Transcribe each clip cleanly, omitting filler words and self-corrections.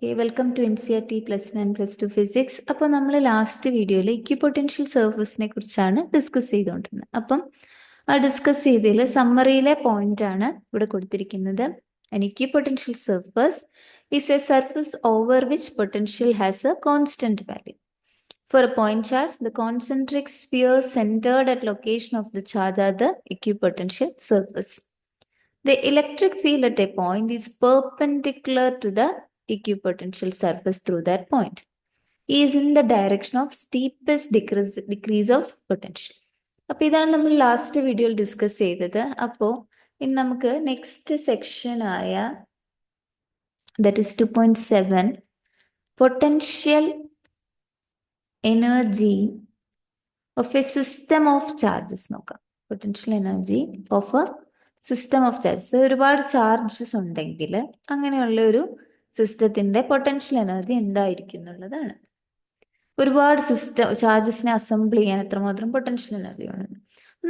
Okay, welcome to NCERT plus 1 plus 2 physics. അപ്പോൾ നമ്മൾ last വീഡിയോയിൽ ഇക്വിപൊട്ടൻഷ്യൽ സർഫസിനെ കുറിച്ചാണ് ഡിസ്കസ് ചെയ്തുകൊണ്ടിരുന്നത്. അപ്പം ആ ഡിസ്കസ് ചെയ്തതിൽ സമ്മറിയിലെ പോയിന്റ് ആണ് ഇവിടെ കൊടുത്തിരിക്കുന്നത്. An equipotential surface is a surface over which potential has a constant value. For a point charge, the concentric spheres centered at location of the charge are the equipotential surface. The electric field at a point is perpendicular to the equipotential surface through that point. Is in the direction of steepest decrease of potential. അപ്പോൾ ഇതാണ് നമ്മൾ last വീഡിയോയിൽ discuss ചെയ്തത്. അപ്പോൾ ഇനി നമുക്ക് next section ആയ that is 2.7 potential energy of a system of charges നോക്കാം. Potential energy of a system of charges. ഒരുപാട് ചാർജസ് ഉണ്ടെങ്കിൽ അങ്ങനെയുള്ള ഒരു സിസ്റ്റത്തിന്റെ പൊട്ടൻഷ്യൽ എനർജി എന്തായിരിക്കും എന്നുള്ളതാണ്. ഒരുപാട് ചാർജസിനെ അസംബിൾ ചെയ്യാൻ എത്രമാത്രം പൊട്ടൻഷ്യൽ എനർജി വേണം.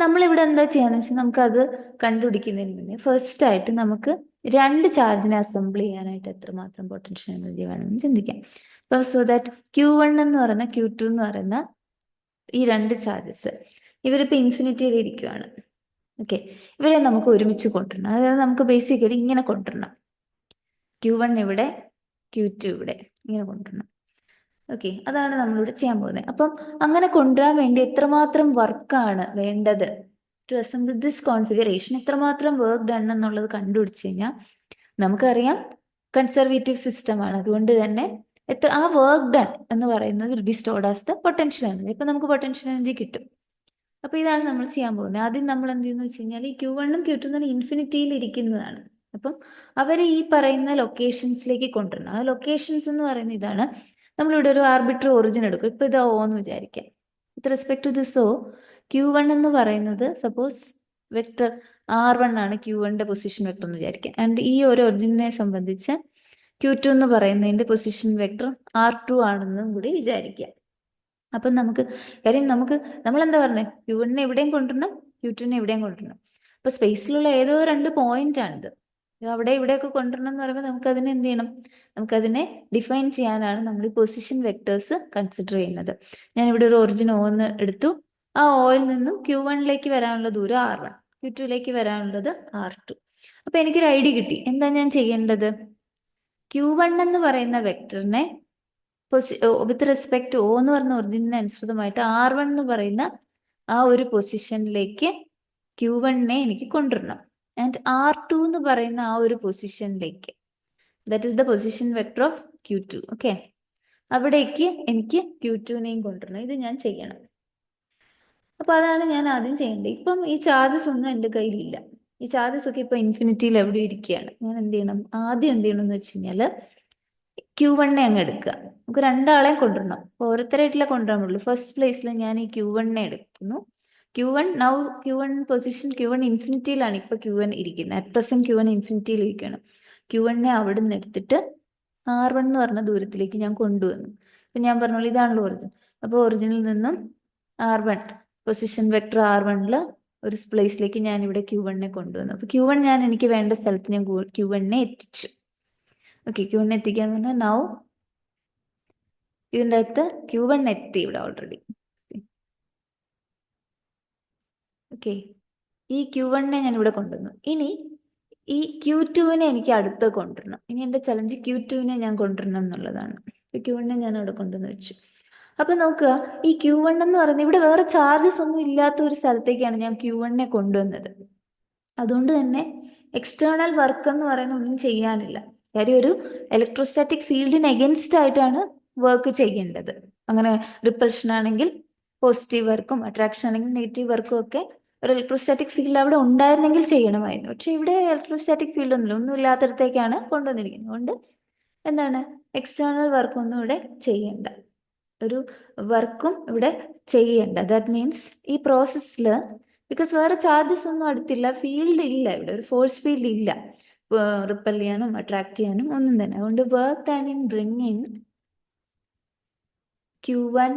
നമ്മളിവിടെ എന്താ ചെയ്യാന്ന് വെച്ചാൽ നമുക്കത് കണ്ടുപിടിക്കുന്നതിന് മുന്നേ ഫസ്റ്റ് ആയിട്ട് നമുക്ക് രണ്ട് ചാർജിനെ അസംബിൾ ചെയ്യാനായിട്ട് എത്രമാത്രം പൊട്ടൻഷ്യൽ എനർജി വേണമെന്ന് ചിന്തിക്കാം. അപ്പോൾ സോ ദാറ്റ് Q1 എന്ന് പറയുന്ന Q2 എന്ന് പറയുന്ന ഈ രണ്ട് ചാർജസ് ഇവരിപ്പോൾ ഇൻഫിനിറ്റിയിൽ ഇരിക്കുകയാണ്. ഓക്കെ, ഇവരെ നമുക്ക് ഒരുമിച്ച് കൊണ്ടുവരണം. അതായത് നമുക്ക് ബേസിക്കലി ഇങ്ങനെ കൊണ്ടുവരണം. Q1 ഇവിടെ, Q2 ഇവിടെ, ഇങ്ങനെ കൊണ്ടുവരണം. ഓക്കെ, അതാണ് നമ്മളിവിടെ ചെയ്യാൻ പോകുന്നത്. അപ്പം അങ്ങനെ കൊണ്ടുവരാൻ വേണ്ടി എത്രമാത്രം വർക്കാണ് വേണ്ടത് ടു അസംബിൾ ദിസ് കോൺഫിഗറേഷൻ, എത്രമാത്രം വർക്ക് ഡൺ എന്നുള്ളത് കണ്ടുപിടിച്ച് കഴിഞ്ഞാൽ നമുക്കറിയാം കൺസർവേറ്റീവ് സിസ്റ്റം ആണ്. അതുകൊണ്ട് തന്നെ ആ വർക്ക് ഡൺ എന്ന് പറയുന്നത് will be stored as the potential energy. ഇപ്പം നമുക്ക് പൊട്ടൻഷ്യൽ എനർജി കിട്ടും. അപ്പോൾ ഇതാണ് നമ്മൾ ചെയ്യാൻ പോകുന്നത്. ആദ്യം നമ്മൾ എന്ത് ചെയ്യുന്നു വെച്ച് കഴിഞ്ഞാൽ ഈ Q1 ഉം Q2 എന്ന് ഇൻഫിനിറ്റിയിൽ ഇരിക്കുന്നതാണ്. അപ്പം അവർ ഈ പറയുന്ന ലൊക്കേഷൻസിലേക്ക് കൊണ്ടുവരണം. ആ ലൊക്കേഷൻസ് എന്ന് പറയുന്നത് ഇതാണ്. നമ്മളിവിടെ ഒരു ആർബിട്രറി ഒറിജിൻ എടുക്കും. ഇപ്പൊ ഇത് O എന്ന് വിചാരിക്കാം. With respect to this O, Q1 എന്ന് പറയുന്നത് സപ്പോസ് വെക്ടർ R1 ആണ് Q1ന്റെ പൊസിഷൻ വെക്ടർ എന്ന് വിചാരിക്കാം. ആൻഡ് ഈ ഒരു ഒറിജിനെ സംബന്ധിച്ച് Q2 എന്ന് പറയുന്നതിന്റെ പൊസിഷൻ വെക്ടർ R2 ആണെന്നും കൂടി വിചാരിക്കാം. അപ്പം കാര്യം നമ്മൾ എന്താ പറഞ്ഞത്, Q1നെ എവിടെയും കൊണ്ടുവരണം, Q2നെ എവിടെയും കൊണ്ടുവരണം. അപ്പൊ സ്പേസിലുള്ള ഏതോ രണ്ട് പോയിന്റ് ആണിത്. അവിടെ ഇവിടെയൊക്കെ കൊണ്ടുവരണം എന്ന് പറയുമ്പോൾ നമുക്കതിനെ എന്ത് ചെയ്യണം, നമുക്കതിനെ ഡിഫൈൻ ചെയ്യാനാണ് നമ്മൾ ഈ പൊസിഷൻ വെക്ടേഴ്സ് കൺസിഡർ ചെയ്യുന്നത്. ഞാൻ ഇവിടെ ഒരു ഒറിജിൻ O എന്ന് എടുത്തു. ആ Oയിൽ നിന്നും Q1ലേക്ക് വരാനുള്ള ദൂരം R1, Q2ലേക്ക് വരാനുള്ളത് R2. അപ്പൊ എനിക്കൊരു ഐഡിയ കിട്ടി. എന്താ ഞാൻ ചെയ്യേണ്ടത്? Q1 എന്ന് പറയുന്ന വെക്ടറിനെ വിത്ത് റെസ്പെക്ട് O എന്ന് പറയുന്ന ഒറിജിനെ അനുസൃതമായിട്ട് R1 എന്ന് പറയുന്ന ആ ഒരു പൊസിഷനിലേക്ക് Q1നെ എനിക്ക് കൊണ്ടുവരണം. ആൻഡ് R2 എന്ന് പറയുന്ന ആ ഒരു പൊസിഷനിലേക്ക്, that is the position vector of Q2. Okay, അവിടേക്ക് എനിക്ക് Q2നെയും കൊണ്ടുവരണം. ഇത് ഞാൻ ചെയ്യണം. അപ്പൊ അതാണ് ഞാൻ ആദ്യം ചെയ്യേണ്ടത്. ഇപ്പം ഈ ചാർജസ് ഒന്നും എൻ്റെ കയ്യിലില്ല. ഈ ചാർജസ് ഒക്കെ ഇപ്പൊ ഇൻഫിനിറ്റിയിൽ എവിടെ ഇരിക്കുകയാണ്. ഞാൻ എന്ത് ചെയ്യണം, ആദ്യം എന്ത് ചെയ്യണം എന്ന് വെച്ച് കഴിഞ്ഞാല് Q1നെ അങ്ങ് എടുക്കുക. നമുക്ക് രണ്ടാളെയും കൊണ്ടുവരണം. ഓരോരുത്തരായിട്ടില്ല കൊണ്ടുവരാൻ പറ്റുള്ളൂ. ഫസ്റ്റ് പ്ലേസിൽ ഞാൻ ഈ Q1നെ എടുക്കുന്നു. Q1 പൊസിഷൻ Q1 ഇൻഫിനിറ്റിയിലാണ് ഇപ്പൊ Q1 ഇരിക്കുന്നത്. അറ്റ് പ്രസന്റ് Q1 ഇൻഫിനിറ്റിയിൽ ഇരിക്കുകയാണ്. Q1നെ അവിടെ നിന്ന് എടുത്തിട്ട് R1 എന്ന് പറഞ്ഞ ദൂരത്തിലേക്ക് ഞാൻ കൊണ്ടുവന്നു. അപ്പൊ ഞാൻ പറഞ്ഞോളൂ ഇതാണല്ലോ ഒറിജിൻ. അപ്പോൾ ഒറിജിനിൽ നിന്നും R1 പൊസിഷൻ വെക്ടർ R1 ഒരു പ്ലേസിലേക്ക് ഞാൻ ഇവിടെ Q1നെ കൊണ്ടുവന്നു. അപ്പൊ Q1 എനിക്ക് വേണ്ട സ്ഥലത്ത് ഞാൻ Q1നെ എത്തിച്ചു. ഓക്കെ, Q1 എത്തിക്കാന്ന് പറഞ്ഞാൽ നൗ ഇതിൻ്റെ അകത്ത് Q1 എത്തി ഇവിടെ ഓൾറെഡി. ഓക്കെ, ഈ Q1നെ ഞാൻ ഇവിടെ കൊണ്ടുവന്നു. ഇനി ഈ Q2നെ എനിക്ക് അടുത്ത് കൊണ്ടുവരണം. ഇനി എൻ്റെ ചലഞ്ച് Q2നെ ഞാൻ കൊണ്ടുവരണം എന്നുള്ളതാണ്. Q1നെ ഞാൻ അവിടെ കൊണ്ടുവന്ന് വെച്ചു. അപ്പൊ നോക്കുക, ഈ Q1 എന്ന് പറയുന്നത് ഇവിടെ വേറെ ചാർജസ് ഒന്നും ഇല്ലാത്ത ഒരു സ്ഥലത്തേക്കാണ് ഞാൻ Q1നെ കൊണ്ടുവന്നത്. അതുകൊണ്ട് തന്നെ എക്സ്റ്റേണൽ വർക്ക് എന്ന് പറയുന്ന ഒന്നും ചെയ്യാനില്ല. കാര്യം ഒരു ഇലക്ട്രോസ്റ്റാറ്റിക് ഫീൽഡിന് എഗൻസ്റ്റ് ആയിട്ടാണ് വർക്ക് ചെയ്യേണ്ടത്. അങ്ങനെ റിപ്പൾഷൻ ആണെങ്കിൽ പോസിറ്റീവ് വർക്കും അട്രാക്ഷൻ ആണെങ്കിൽ നെഗറ്റീവ് വർക്കും ഒക്കെ ഒരു ഇലക്ട്രോസ്റ്റാറ്റിക് ഫീൽഡ് അവിടെ ഉണ്ടായിരുന്നെങ്കിൽ ചെയ്യണമായിരുന്നു. പക്ഷെ ഇവിടെ ഇലക്ട്രോസ്റ്റാറ്റിക് ഫീൽഡ് ഒന്നും ഇല്ലാത്തടത്തേക്കാണ് കൊണ്ടുവന്നിരിക്കുന്നത്. അതുകൊണ്ട് എന്താണ്, എക്സ്റ്റേണൽ വർക്കൊന്നും ഇവിടെ ചെയ്യേണ്ട, ഒരു വർക്കും ഇവിടെ ചെയ്യേണ്ട. ദാറ്റ് മീൻസ് ഈ പ്രോസസ്സിൽ ബിക്കോസ് വേറെ ചാർജസ് ഒന്നും അടുത്തില്ല, ഫീൽഡ് ഇല്ല, ഇവിടെ ഒരു ഫോഴ്സ് ഫീൽഡ് ഇല്ല റിപ്പൽ ചെയ്യാനും അട്രാക്ട് ചെയ്യാനും ഒന്നും തന്നെ. അതുകൊണ്ട് work done in bringing Q1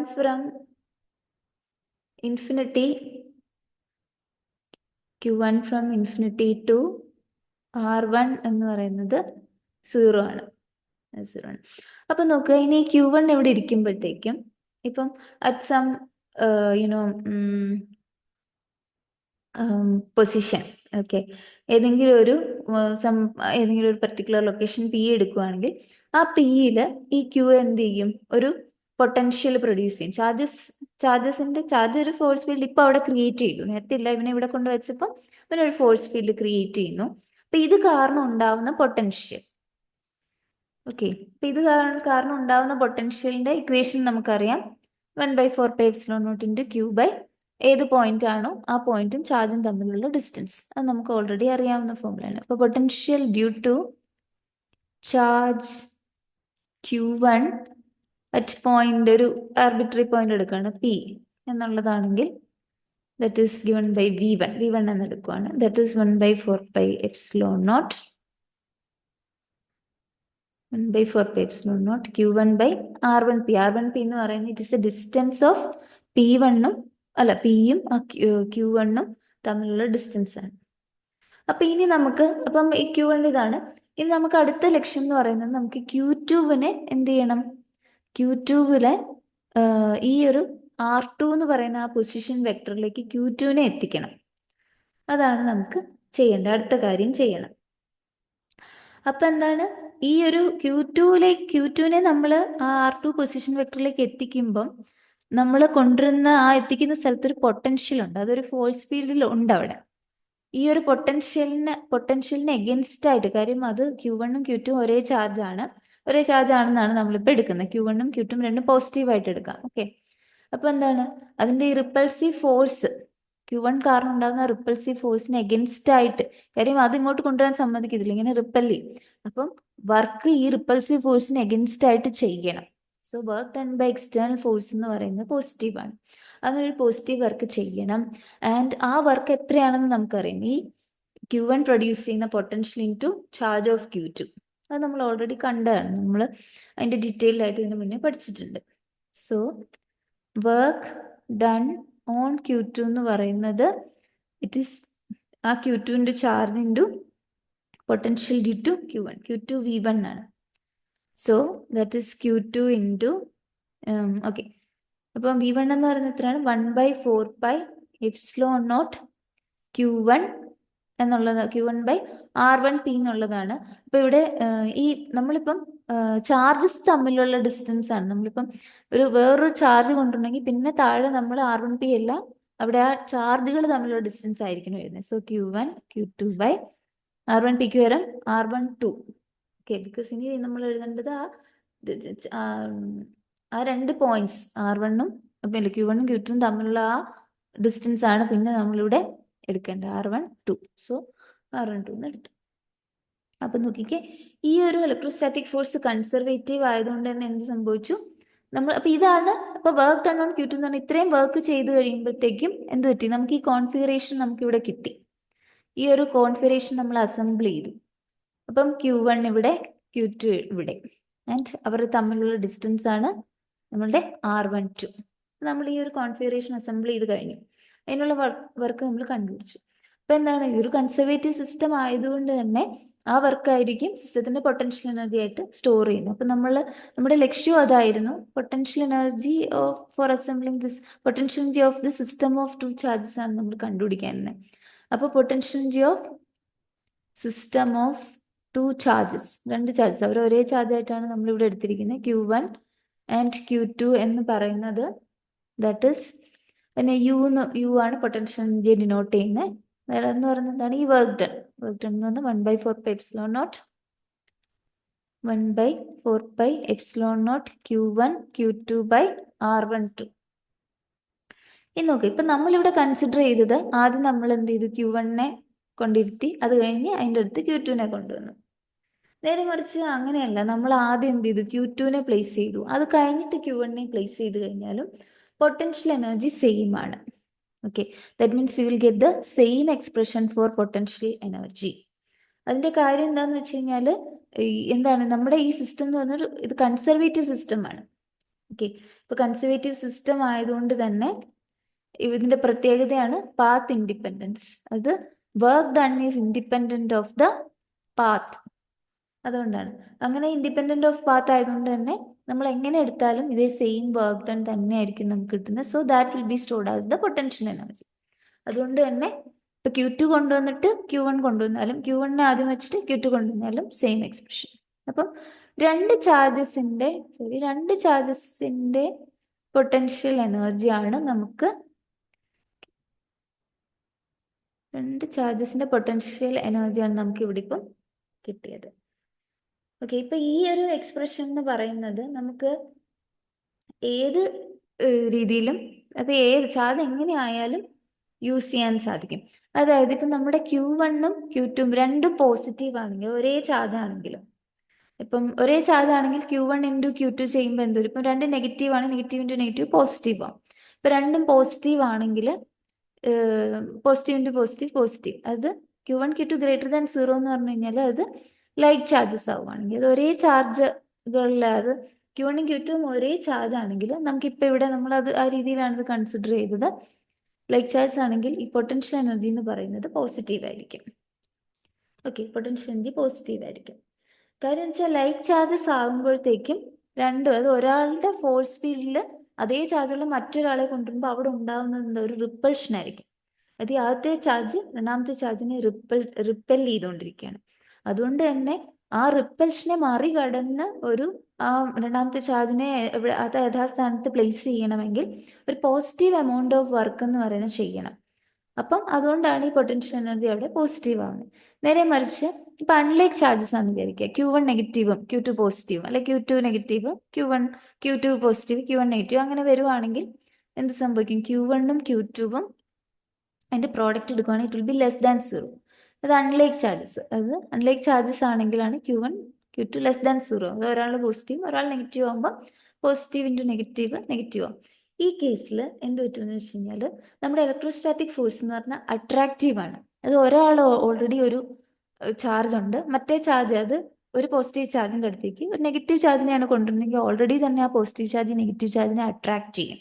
from infinity to R1 എന്ന് പറയുന്നത് 0 ആണ്. 0 ആണ്. അപ്പൊ നോക്കുക, ഇനി Q1 ഇവിടെ ഇരിക്കുമ്പോഴത്തേക്കും ഇപ്പം at some you know position, okay, ഏതെങ്കിലും ഒരു ഏതെങ്കിലും ഒരു പെർട്ടിക്കുലർ ലൊക്കേഷൻ P എടുക്കുകയാണെങ്കിൽ ആ Pയിൽ ഈ Q എന്ത് ചെയ്യും, ഒരു പൊട്ടൻഷ്യൽ പ്രൊഡ്യൂസ് ചെയ്യും. ചാർജ് ഒരു ഫോഴ്സ് ഫീൽഡ് ഇപ്പൊ അവിടെ ക്രിയേറ്റ് ചെയ്തു. നേരത്തെ ഇല്ല, ഇവനെ ഇവിടെ കൊണ്ടുവച്ചപ്പോൾ ഇവനൊരു ഫോഴ്സ് ഫീൽഡ് ക്രിയേറ്റ് ചെയ്യുന്നു. അപ്പൊ ഇത് കാരണം ഉണ്ടാവുന്ന പൊട്ടൻഷ്യൽ, ഓക്കെ, അപ്പൊ ഇത് കാരണം ഉണ്ടാവുന്ന പൊട്ടൻഷ്യലിന്റെ ഇക്വേഷൻ നമുക്കറിയാം, 1/4πε0 into Q ഏത് പോയിന്റ് ആണോ ആ പോയിന്റും ചാർജും തമ്മിലുള്ള ഡിസ്റ്റൻസ്. അത് നമുക്ക് ഓൾറെഡി അറിയാവുന്ന ഫോർമുലയാണ്. അപ്പൊ potential due to charge Q1 at point, ഒരു ആർബിട്രറി പോയിന്റ് എടുക്കുകയാണ് P എന്നുള്ളതാണെങ്കിൽ, that is given by V1 എന്ന് എടുക്കുകയാണ്. That is 1/4πε0 Q1 by R1P. R1P എന്ന് പറയുന്നത് it is a distance of P1ഉം Pയും Q1ഉം തമ്മിലുള്ള ഡിസ്റ്റൻസ് ആണ്. അപ്പൊ ഇനി നമുക്ക്, അപ്പം ഈ Q1 ഇതാണ്. ഇനി നമുക്ക് അടുത്ത ലക്ഷ്യം എന്ന് പറയുന്നത്, നമുക്ക് Q2വിനെ എന്ത് ചെയ്യണം, Q2വിലെ ഈ ഒരു R2 എന്ന് പറയുന്ന ആ പൊസിഷൻ വെക്ടറിലേക്ക് Q2വിനെ എത്തിക്കണം. അതാണ് നമുക്ക് ചെയ്യേണ്ട അടുത്ത കാര്യം ചെയ്യണം. അപ്പൊ എന്താണ്, ഈ ഒരു Q2നെ നമ്മൾ ആ R2 പൊസിഷൻ വെക്ടറിലേക്ക് എത്തിക്കുമ്പം നമ്മൾ കൊണ്ടുവരുന്ന എത്തിക്കുന്ന സ്ഥലത്ത് ഒരു പൊട്ടൻഷ്യൽ ഉണ്ട്, അതൊരു ഫോഴ്സ് ഫീൽഡിൽ ഉണ്ട് അവിടെ. ഈ ഒരു പൊട്ടൻഷ്യലിന് എഗൻസ്റ്റ് ആയിട്ട്, കാര്യം അത് Q1ഉം Q2ഉം ഒരേ ചാർജ് ആണെന്നാണ് നമ്മളിപ്പോൾ എടുക്കുന്നത്. Q1ഉം Q2ഉം രണ്ടും പോസിറ്റീവായിട്ട് എടുക്കാം, ഓക്കെ. അപ്പൊ എന്താണ്, അതിന്റെ ഈ റിപ്പൾസീവ് ഫോഴ്സ്, Q1 കാരണം ഉണ്ടാകുന്ന റിപ്പൾസീവ് ഫോഴ്സിന് എഗൻസ്റ്റ് ആയിട്ട്, കാര്യം അത് ഇങ്ങോട്ട് കൊണ്ടുവരാൻ സമ്മതിക്കത്തില്ല, ഇങ്ങനെ റിപ്പൽ ചെയ്യും. അപ്പം വർക്ക് ഈ റിപ്പൾസീവ് ഫോഴ്സിന് എഗൻസ്റ്റ് ആയിട്ട് ചെയ്യണം. So work done by external force എന്ന് പറയുന്നത് പോസിറ്റീവാണ്. അങ്ങനെ ഒരു പോസിറ്റീവ് വർക്ക് ചെയ്യണം. ആൻഡ് ആ വർക്ക് എത്രയാണെന്ന് നമുക്കറിയാം, ഈ Q1 പ്രൊഡ്യൂസ് ചെയ്യുന്ന potential into charge of Q2. അത് നമ്മൾ ഓൾറെഡി കണ്ടതാണ്, നമ്മൾ അതിന്റെ ഡീറ്റെയിൽഡ് ആയിട്ട് ഇതിന് മുന്നേ പഠിച്ചിട്ടുണ്ട്. So work done on Q2 എന്ന് പറയുന്നത് ഇറ്റ് ഈസ് ആ Q2ന്റെ charge into potential due to Q1. Q2 V1 ആണ്. So that is Q2 into okay, അപ്പം V1 എന്ന് പറയുന്നത് എത്രയാണ്, 1/4πε0 Q1 എന്നുള്ളത്, Q1 by R1P എന്നുള്ളതാണ്. അപ്പൊ ഇവിടെ ഈ നമ്മളിപ്പം ചാർജസ് തമ്മിലുള്ള ഡിസ്റ്റൻസ് ആണ്. നമ്മളിപ്പം വേറൊരു ചാർജ് കൊണ്ടുണ്ടെങ്കിൽ പിന്നെ താഴെ നമ്മൾ R1P അല്ല, അവിടെ ആ ചാർജുകൾ തമ്മിലുള്ള ഡിസ്റ്റൻസ് ആയിരിക്കണം വരുന്നത്. സോ Q1 Q2 by R1Pക്ക് വരാം R12, ഓക്കെ. ബിക്കോസ് ഇനി നമ്മൾ എഴുതേണ്ടത് ആ രണ്ട് പോയിന്റ്സ് R1ഉം പിന്നെ Q1ഉം Q2ഉം തമ്മിലുള്ള ആ ഡിസ്റ്റൻസ് ആണ് പിന്നെ നമ്മളിവിടെ എടുക്കേണ്ടത്, R12. സോ R12 എന്ന് എടുത്തു. അപ്പൊ നോക്കിക്കേ, ഈ ഒരു ഇലക്ട്രോസ്റ്റാറ്റിക് ഫോഴ്സ് കൺസർവേറ്റീവ് ആയതുകൊണ്ട് തന്നെ എന്ത് സംഭവിച്ചു, അപ്പൊ ഇതാണ്, അപ്പൊ വർക്ക് ഡൺ ഓൺ Q2 എന്ന് പറഞ്ഞാൽ ഇത്രയും വർക്ക് ചെയ്ത് കഴിയുമ്പോഴത്തേക്കും എന്ത് പറ്റി, നമുക്ക് ഈ കോൺഫിഗറേഷൻ നമുക്ക് ഇവിടെ കിട്ടി. ഈ ഒരു കോൺഫിഗറേഷൻ നമ്മൾ അസംബിൾ ചെയ്തു. അപ്പം Q1 ഇവിടെ, Q2 ഇവിടെ, ആൻഡ് അവർ തമ്മിലുള്ള ഡിസ്റ്റൻസ് ആണ് നമ്മളുടെ R12. നമ്മൾ ഈ ഒരു കോൺഫിഗറേഷൻ അസംബിൾ ചെയ്ത് കഴിഞ്ഞു. അതിനുള്ള വർക്ക് നമ്മൾ കണ്ടുപിടിച്ചു. അപ്പൊ എന്താണ്, ഈ ഒരു കൺസർവേറ്റീവ് സിസ്റ്റം ആയതുകൊണ്ട് തന്നെ ആ വർക്ക് ആയിരിക്കും സിസ്റ്റത്തിന്റെ പൊട്ടൻഷ്യൽ എനർജി ആയിട്ട് സ്റ്റോർ ചെയ്യുന്നത്. അപ്പൊ നമ്മുടെ ലക്ഷ്യം അതായിരുന്നു, potential energy for assembling this potential energy of the system of two charges ആണ് നമ്മൾ കണ്ടുപിടിക്കാൻ. അപ്പൊ potential energy of system of two charges, രണ്ട് ചാർജസ്, അവർ ഒരേ ചാർജ് ആയിട്ടാണ് നമ്മൾ ഇവിടെ എടുത്തിരിക്കുന്നത്, Q1 ആൻഡ് Q2 എന്ന് പറയുന്നത്. ദാറ്റ് ഈസ് പിന്നെ യു ആണ് പൊട്ടൻഷ്യൽ എനർജി ഡിനോട്ട് ചെയ്യുന്നത്. എന്ന് പറയുന്നത് എന്താണ്, ഈ വർക്ക് ഡൺ എന്ന് പറഞ്ഞാൽ 1/4πε0 Q1 Q2 by R12. ഇനി നോക്ക്, ഇപ്പൊ നമ്മളിവിടെ കൺസിഡർ ചെയ്തത്, ആദ്യം നമ്മൾ എന്ത് ചെയ്തു, Q1നെ കൊണ്ടിരുത്തി, അത് കഴിഞ്ഞ് അതിൻ്റെ അടുത്ത് Q2നെ കൊണ്ടുവന്നു. നേരെ മറിച്ച് അങ്ങനെയല്ല, നമ്മൾ ആദ്യം എന്ത് ചെയ്തു, Q2നെ പ്ലേസ് ചെയ്തു, അത് കഴിഞ്ഞിട്ട് Q1നെ പ്ലേസ് ചെയ്ത് കഴിഞ്ഞാലും പൊട്ടൻഷ്യൽ എനർജി സെയിം ആണ്. Okay, that means we will get the same expression for potential energy. അതിന്റെ കാര്യം എന്താന്ന് വെച്ച് കഴിഞ്ഞാൽ, എന്താണ്, നമ്മുടെ ഈ സിസ്റ്റം എന്ന് പറഞ്ഞൊരു ഇത് കൺസർവേറ്റീവ് സിസ്റ്റം ആണ്. ഓക്കെ, ഇപ്പൊ കൺസർവേറ്റീവ് സിസ്റ്റം ആയതുകൊണ്ട് തന്നെ ഇതിന്റെ പ്രത്യേകതയാണ് പാത്ത് ഇൻഡിപെൻഡൻസ്. അത് work done is independent of the path. അതുകൊണ്ടാണ് അങ്ങനെ ഇൻഡിപെൻഡന്റ് ഓഫ് പാത്ത് ആയതുകൊണ്ട് തന്നെ നമ്മൾ എങ്ങനെ എടുത്താലും ഇതേ സെയിം വർക്ക് ഡൺ തന്നെ ആയിരിക്കും നമുക്ക് കിട്ടുന്നത്. So that will be stored as the potential energy. അതുകൊണ്ട് തന്നെ ഇപ്പൊ Q2 കൊണ്ടുവന്നിട്ട് Q1 കൊണ്ടുവന്നാലും Q1 ആദ്യം വെച്ചിട്ട് Q2 കൊണ്ടുവന്നാലും സെയിം എക്സ്പ്രഷൻ. അപ്പം രണ്ട് ചാർജസിന്റെ പൊട്ടൻഷ്യൽ എനർജിയാണ് നമുക്ക് ഇവിടെ ഇപ്പം കിട്ടിയത്. ഓക്കെ, ഇപ്പൊ ഈ ഒരു എക്സ്പ്രഷൻ എന്ന് പറയുന്നത് നമുക്ക് ഏത് രീതിയിലും അത് ഏത് ചാർജ് എങ്ങനെ ആയാലും യൂസ് ചെയ്യാൻ സാധിക്കും. അതായത് ഇപ്പം നമ്മുടെ Q1ഉം Q2ഉം രണ്ടും പോസിറ്റീവ് ആണെങ്കിൽ, ഒരേ ചാർജ് ആണെങ്കിലും, ഇപ്പം ഒരേ ചാർജ് ആണെങ്കിൽ Q1 ഇൻറ്റു Q2 ചെയ്യുമ്പോൾ എന്ത് വരും? ഇപ്പം രണ്ടും നെഗറ്റീവ് ആണ്, നെഗറ്റീവ് ഇൻറ്റു നെഗറ്റീവ് പോസിറ്റീവ് ആവും. ഇപ്പം രണ്ടും പോസിറ്റീവ് ആണെങ്കിൽ പോസിറ്റീവ് ഇൻറ്റു പോസിറ്റീവ് പോസിറ്റീവ്, അത് Q1 Q2 ഗ്രേറ്റർ ദാൻ 0 എന്ന് പറഞ്ഞു കഴിഞ്ഞാൽ അത് ലൈക്ക് ചാർജസ് ആവുകയാണെങ്കിൽ, അത് ഒരേ ചാർജുകളിൽ, അത് Q1ഉം Q2ഉം ഒരേ ചാർജ് ആണെങ്കിൽ നമുക്കിപ്പോൾ ഇവിടെ നമ്മൾ അത് ആ രീതിയിലാണ് ഇത് കൺസിഡർ ചെയ്തത്. ലൈക്ക് ചാർജ് ആണെങ്കിൽ ഈ പൊട്ടൻഷ്യൽ എനർജി എന്ന് പറയുന്നത് പോസിറ്റീവ് ആയിരിക്കും. ഓക്കെ, പൊട്ടൻഷ്യൽ എനർജി പോസിറ്റീവ് ആയിരിക്കും. കാര്യം വെച്ചാൽ ലൈക്ക് ചാർജസ് ആകുമ്പോഴത്തേക്കും രണ്ടും, അത് ഒരാളുടെ ഫോഴ്സ് ഫീൽഡിൽ അതേ ചാർജുള്ള മറ്റൊരാളെ കൊണ്ടുവരുമ്പോൾ അവിടെ ഉണ്ടാകുന്നത് ഒരു റിപ്പൾഷൻ ആയിരിക്കും. അത് ആദ്യത്തെ ചാർജ് രണ്ടാമത്തെ ചാർജിനെ റിപ്പൽ ചെയ്തുകൊണ്ടിരിക്കുകയാണ്. അതുകൊണ്ട് തന്നെ ആ റിപ്പൽഷനെ മറികടന്ന് ആ രണ്ടാമത്തെ ചാർജിനെ അത് യഥാസ്ഥാനത്ത് പ്ലേസ് ചെയ്യണമെങ്കിൽ ഒരു പോസിറ്റീവ് എമൗണ്ട് ഓഫ് വർക്ക് എന്ന് പറയുന്നത് ചെയ്യണം. അപ്പം അതുകൊണ്ടാണ് ഈ പൊട്ടൻഷ്യൽ എനർജി അവിടെ പോസിറ്റീവ് ആവുന്നത്. നേരെ മറിച്ച് ഇപ്പൊ അൺലൈക്ക് ചാർജസ് ആണെന്ന് വിചാരിക്കുക, Q1 നെഗറ്റീവും Q2 പോസിറ്റീവും, അല്ലെ Q2 negative Q2 positive Q1 negative, അങ്ങനെ വരുവാണെങ്കിൽ എന്ത് സംഭവിക്കും? Q1ഉം Q2ഉം അതിന്റെ പ്രോഡക്റ്റ് എടുക്കുകയാണെങ്കിൽ it will be less than 0. അത് അൺലൈക്ക് ചാർജസ് ആണെങ്കിലാണ് Q1 Q2 ലെസ് ദാൻ 0. അത് ഒരാൾ പോസിറ്റീവ് ഒരാൾ നെഗറ്റീവ് ആകുമ്പോൾ പോസിറ്റീവ് ഇൻറ്റു നെഗറ്റീവ് നെഗറ്റീവ് ആവും. ഈ കേസിൽ എന്ത് പറ്റുമെന്ന് വെച്ച് കഴിഞ്ഞാൽ നമ്മുടെ ഇലക്ട്രോസ്റ്റാറ്റിക് ഫോഴ്സ് എന്ന് പറഞ്ഞാൽ അട്രാക്റ്റീവ് ആണ്. അത് ഒരാൾ ഓൾറെഡി ഒരു ചാർജ് ഉണ്ട്, മറ്റേ ചാർജ് അത് ഒരു പോസിറ്റീവ് ചാർജിന്റെ അടുത്തേക്ക് ഒരു നെഗറ്റീവ് ചാർജിനെയാണ് കൊണ്ടുവരുന്നതെങ്കിൽ ഓൾറെഡി തന്നെ ആ പോസിറ്റീവ് ചാർജ് നെഗറ്റീവ് ചാർജിനെ അട്രാക്ട് ചെയ്യും.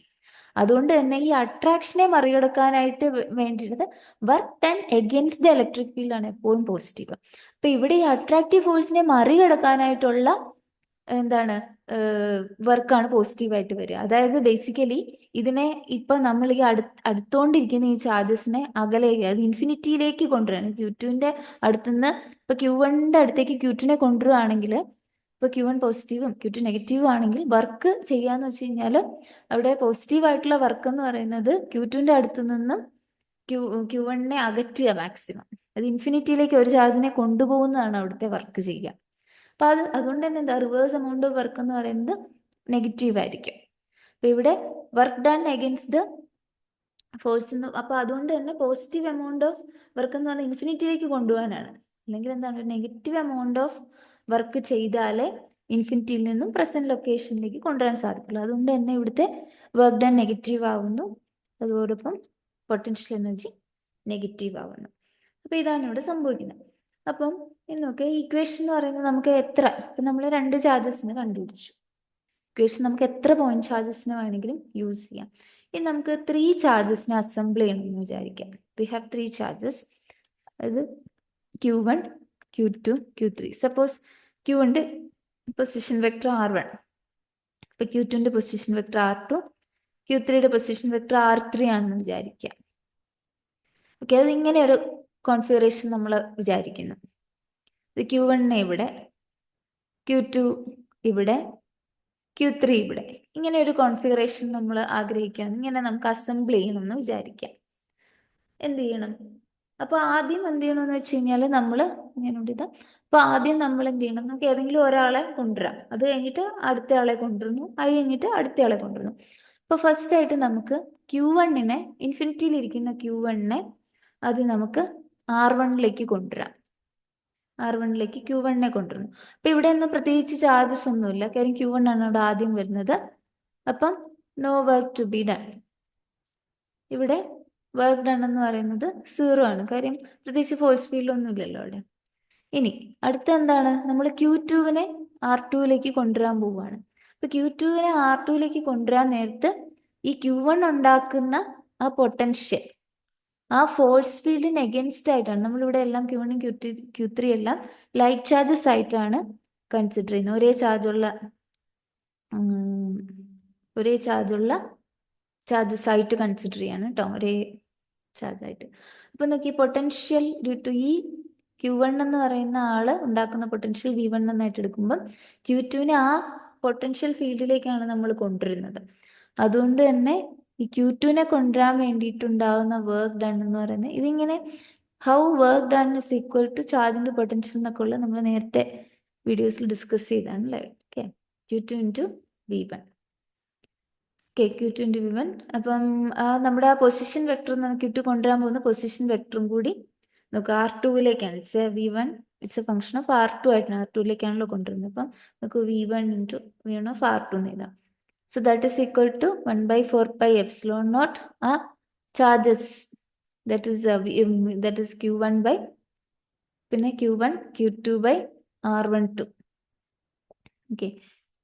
അതുകൊണ്ട് തന്നെ ഈ അട്രാക്ഷനെ മറികടക്കാനായിട്ട് വേണ്ടിയിട്ട് work done against the electric field ആണ് എപ്പോഴും പോസിറ്റീവ്. അപ്പൊ ഇവിടെ ഈ അട്രാക്റ്റീവ് ഫോഴ്സിനെ മറികടക്കാനായിട്ടുള്ള എന്താണ് വർക്കാണ് പോസിറ്റീവായിട്ട് വരിക. അതായത് ബേസിക്കലി ഇതിനെ ഇപ്പൊ നമ്മൾ ഈ അടുത്തോണ്ടിരിക്കുന്ന ഈ ചാർജസിനെ അകലേക്ക്, അത് ഇൻഫിനിറ്റിയിലേക്ക് കൊണ്ടുവരാണ്. Q2ന്റെ അടുത്തുനിന്ന് ഇപ്പൊ Q1ന്റെ അടുത്തേക്ക് Q2നെ കൊണ്ടുവരുവാണെങ്കിൽ, ഇപ്പൊ Q1 പോസിറ്റീവും Q2 നെഗറ്റീവും ആണെങ്കിൽ വർക്ക് ചെയ്യാന്ന് വെച്ച് കഴിഞ്ഞാൽ അവിടെ പോസിറ്റീവ് ആയിട്ടുള്ള വർക്ക് എന്ന് പറയുന്നത് Q2ന്റെ അടുത്ത് നിന്നും Q1നെ അകറ്റുക മാക്സിമം. അത് ഇൻഫിനിറ്റിയിലേക്ക് ഒരു ചാർജിനെ കൊണ്ടുപോകുന്നതാണ് അവിടുത്തെ വർക്ക് ചെയ്യുക. അപ്പൊ അതുകൊണ്ട് തന്നെ എന്താ റിവേഴ്സ് എമൗണ്ട് ഓഫ് വർക്ക് എന്ന് പറയുന്നത് നെഗറ്റീവ് ആയിരിക്കും. അപ്പൊ ഇവിടെ work done against the force, അപ്പൊ അതുകൊണ്ട് തന്നെ പോസിറ്റീവ് എമൗണ്ട് ഓഫ് വർക്ക് എന്ന് പറഞ്ഞാൽ ഇൻഫിനിറ്റിയിലേക്ക് കൊണ്ടുപോകാനാണ്. അല്ലെങ്കിൽ എന്താണ്, നെഗറ്റീവ് എമൗണ്ട് ഓഫ് വർക്ക് ചെയ്താലേ ഇൻഫിനിറ്റിയിൽ നിന്നും പ്രസന്റ് ലൊക്കേഷനിലേക്ക് കൊണ്ടുവരാൻ സാധിക്കുള്ളൂ. അതുകൊണ്ട് തന്നെ ഇവിടുത്തെ വർക്ക് ഡൺ നെഗറ്റീവ് ആവുന്നു, അതോടൊപ്പം പൊട്ടൻഷ്യൽ എനർജി നെഗറ്റീവ് ആവുന്നു. അപ്പൊ ഇതാണ് ഇവിടെ സംഭവിക്കുന്നത്. അപ്പം നോക്കുക, ഇക്വേഷൻ എന്ന് പറയുന്നത് നമുക്ക് ഇപ്പം നമ്മൾ രണ്ട് ചാർജസിന് കണ്ടുപിടിച്ചു. ഇക്വേഷൻ നമുക്ക് എത്ര പോയിന്റ് ചാർജസിന് വേണമെങ്കിലും യൂസ് ചെയ്യാം. ഇനി നമുക്ക് 3 ചാർജസിനെ അസംബിൾ ചെയ്യണമെന്ന് വിചാരിക്കാം. വി ഹാവ് 3 ചാർജസ്, അതായത് Q1 Q2 Q3. Suppose Q1ന്റെ position vector R1, ഇപ്പൊ Q2ന്റെ പൊസിഷൻ വെക്ടർ R2, Q3യുടെ പൊസിഷൻ വെക്ടർ R3 ആണെന്ന് വിചാരിക്കാം. ഓക്കെ, അത് ഇങ്ങനെ ഒരു കോൺഫിഗറേഷൻ നമ്മൾ വിചാരിക്കുന്നു. ഇത് Q1 ഇവിടെ, Q2 ഇവിടെ, Q3 ഇവിടെ, ഇങ്ങനെ ഒരു കോൺഫിഗറേഷൻ നമ്മൾ ആഗ്രഹിക്കുകയാണ്. ഇങ്ങനെ നമുക്ക് അസംബിൾ ചെയ്യണം എന്ന് വിചാരിക്കാം. എന്ത് ചെയ്യണം? അപ്പൊ ആദ്യം എന്ത് ചെയ്യണമെന്ന് വെച്ച് കഴിഞ്ഞാൽ ആദ്യം നമ്മൾ എന്ത് ചെയ്യണം? നമുക്ക് ഏതെങ്കിലും ഒരാളെ കൊണ്ടുവരാം. അത് കഴിഞ്ഞിട്ട് അടുത്ത ആളെ കൊണ്ടുവരുന്നു, അത് കഴിഞ്ഞിട്ട് അടുത്ത ആളെ കൊണ്ടുവരുന്നു. അപ്പൊ ഫസ്റ്റ് ആയിട്ട് നമുക്ക് Q1നെ, ഇൻഫിനിറ്റിയിലിരിക്കുന്ന Q1നെ അത് നമുക്ക് R1ലേക്ക് കൊണ്ടുവരാം. R1ലേക്ക് Q1നെ കൊണ്ടുവരുന്നു. അപ്പൊ ഇവിടെ ഒന്നും പ്രത്യേകിച്ച് ചാർജസ് ഒന്നുമില്ല, കാര്യം Q1 ആണ് ഇവിടെ ആദ്യം വരുന്നത്. അപ്പം no work to be done. ഇവിടെ വർക്ക് ഡൺ എന്ന് പറയുന്നത് 0 ആണ്, കാര്യം പ്രത്യേകിച്ച് ഫോഴ്സ് ഫീൽഡ് ഒന്നും ഇല്ലല്ലോ അവിടെ. ഇനി അടുത്ത എന്താണ്? നമ്മൾ Q2നെ R2ലേക്ക് കൊണ്ടുവരാൻ പോവുകയാണ്. അപ്പൊ Q2നെ R2ലേക്ക് കൊണ്ടുവരാൻ നേരത്ത് ഈ Q1 ഉണ്ടാക്കുന്ന ആ പൊട്ടൻഷ്യൽ ആ ഫോഴ്സ് ഫീൽഡിന് എഗൻസ്റ്റ് ആയിട്ടാണ് നമ്മളിവിടെ എല്ലാം Q1 Q3 എല്ലാം ലൈറ്റ് ചാർജസ് ആയിട്ടാണ് കൺസിഡർ ചെയ്യുന്നത്. ഒരേ ചാർജുള്ള ചാർജസ് ആയിട്ട് കൺസിഡർ ചെയ്യാണ് കേട്ടോ, ഒരേ ചാർജ് ആയിട്ട്. അപ്പൊ നോക്കി, പൊട്ടൻഷ്യൽ ഡ്യൂ ടു ഈ Q1 എന്ന് പറയുന്ന ആള് ഉണ്ടാക്കുന്ന പൊട്ടൻഷ്യൽ V1 എന്നായിട്ട് എടുക്കുമ്പോൾ Q2വിനെ ആ പൊട്ടൻഷ്യൽ ഫീൽഡിലേക്കാണ് നമ്മൾ കൊണ്ടുവരുന്നത്. അതുകൊണ്ട് തന്നെ ഈ Q2വിനെ കൊണ്ടുവരാൻ വേണ്ടിയിട്ടുണ്ടാകുന്ന വർക്ക് ഡൺ എന്ന് പറയുന്നത് ഇതിങ്ങനെ how work done is equal to ചാർജിന്റെ പൊട്ടൻഷ്യൽ എന്നൊക്കെ ഉള്ള നമ്മൾ നേരത്തെ വീഡിയോസിൽ ഡിസ്കസ് ചെയ്താണ് അല്ലേ. Okay, Q2 into V1. Q2 into V1. അപ്പം നമ്മുടെ ആ പൊസിഷൻ വെക്ടർ Q2 കൊണ്ടുവരാൻ പോകുന്ന പൊസിഷൻ വെക്ടറും കൂടി നമുക്ക് R2വിലേക്കാണ്. It's a V1, it's a function of R2 ആയിട്ടാണ്, R2വിലേക്കാണല്ലോ കൊണ്ടുവരുന്നത്. അപ്പം നമുക്ക് V1 into V1 of R2 എന്ന് എഴുതാം. So that is equal to 1/4 pi epsilon naught charges, that is Q1 by പിന്നെ Q1 Q2 by R12. Okay,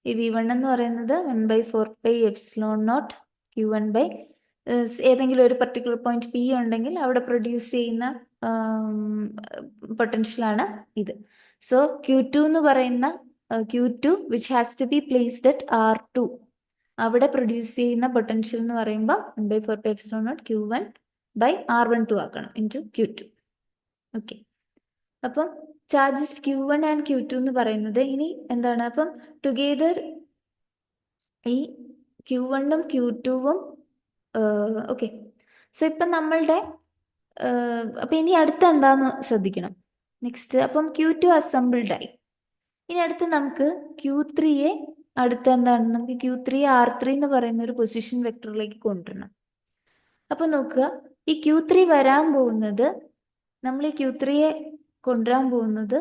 ഈ V1 എന്ന് പറയുന്നത് 1/4 pi epsilon naught Q1 by ഏതെങ്കിലും ഒരു പർട്ടിക്കുലർ പോയിന്റ് P ഉണ്ടെങ്കിൽ അവിടെ പ്രൊഡ്യൂസ് ചെയ്യുന്ന പൊട്ടൻഷ്യലാണ് ഇത്. സോ Q2 എന്ന് പറയുന്ന Q2 which has to be placed at R2, അവിടെ പ്രൊഡ്യൂസ് ചെയ്യുന്ന പൊട്ടൻഷ്യൽ എന്ന് പറയുമ്പോൾ 1/4 pi epsilon naught Q1 by R12 ആക്കണം ഇൻറ്റു Q2. ഓക്കെ, അപ്പം ചാർജസ് Q1 ആൻഡ് Q2 എന്ന് പറയുന്നത് ഇനി എന്താണ്, അപ്പം ടുഗെദർ ഈ Q1ഉം Q2ഉം ഓക്കെ. സോ ഇപ്പം നമ്മളുടെ അപ്പം ഇനി അടുത്ത എന്താന്ന് ശ്രദ്ധിക്കണം. നെക്സ്റ്റ്, അപ്പം Q2 അസംബിൾഡ് ആയി. ഇനി അടുത്ത് നമുക്ക് Q3യെ അടുത്ത എന്താണ്, നമുക്ക് Q3 R3 എന്ന് പറയുന്ന ഒരു പൊസിഷൻ വെക്ടറിലേക്ക് കൊണ്ടുവരണം. അപ്പൊ നോക്കുക, ഈ Q3 വരാൻ പോകുന്നത്, നമ്മൾ ഈ Q3യെ കൊണ്ടുവരാൻ പോകുന്നത്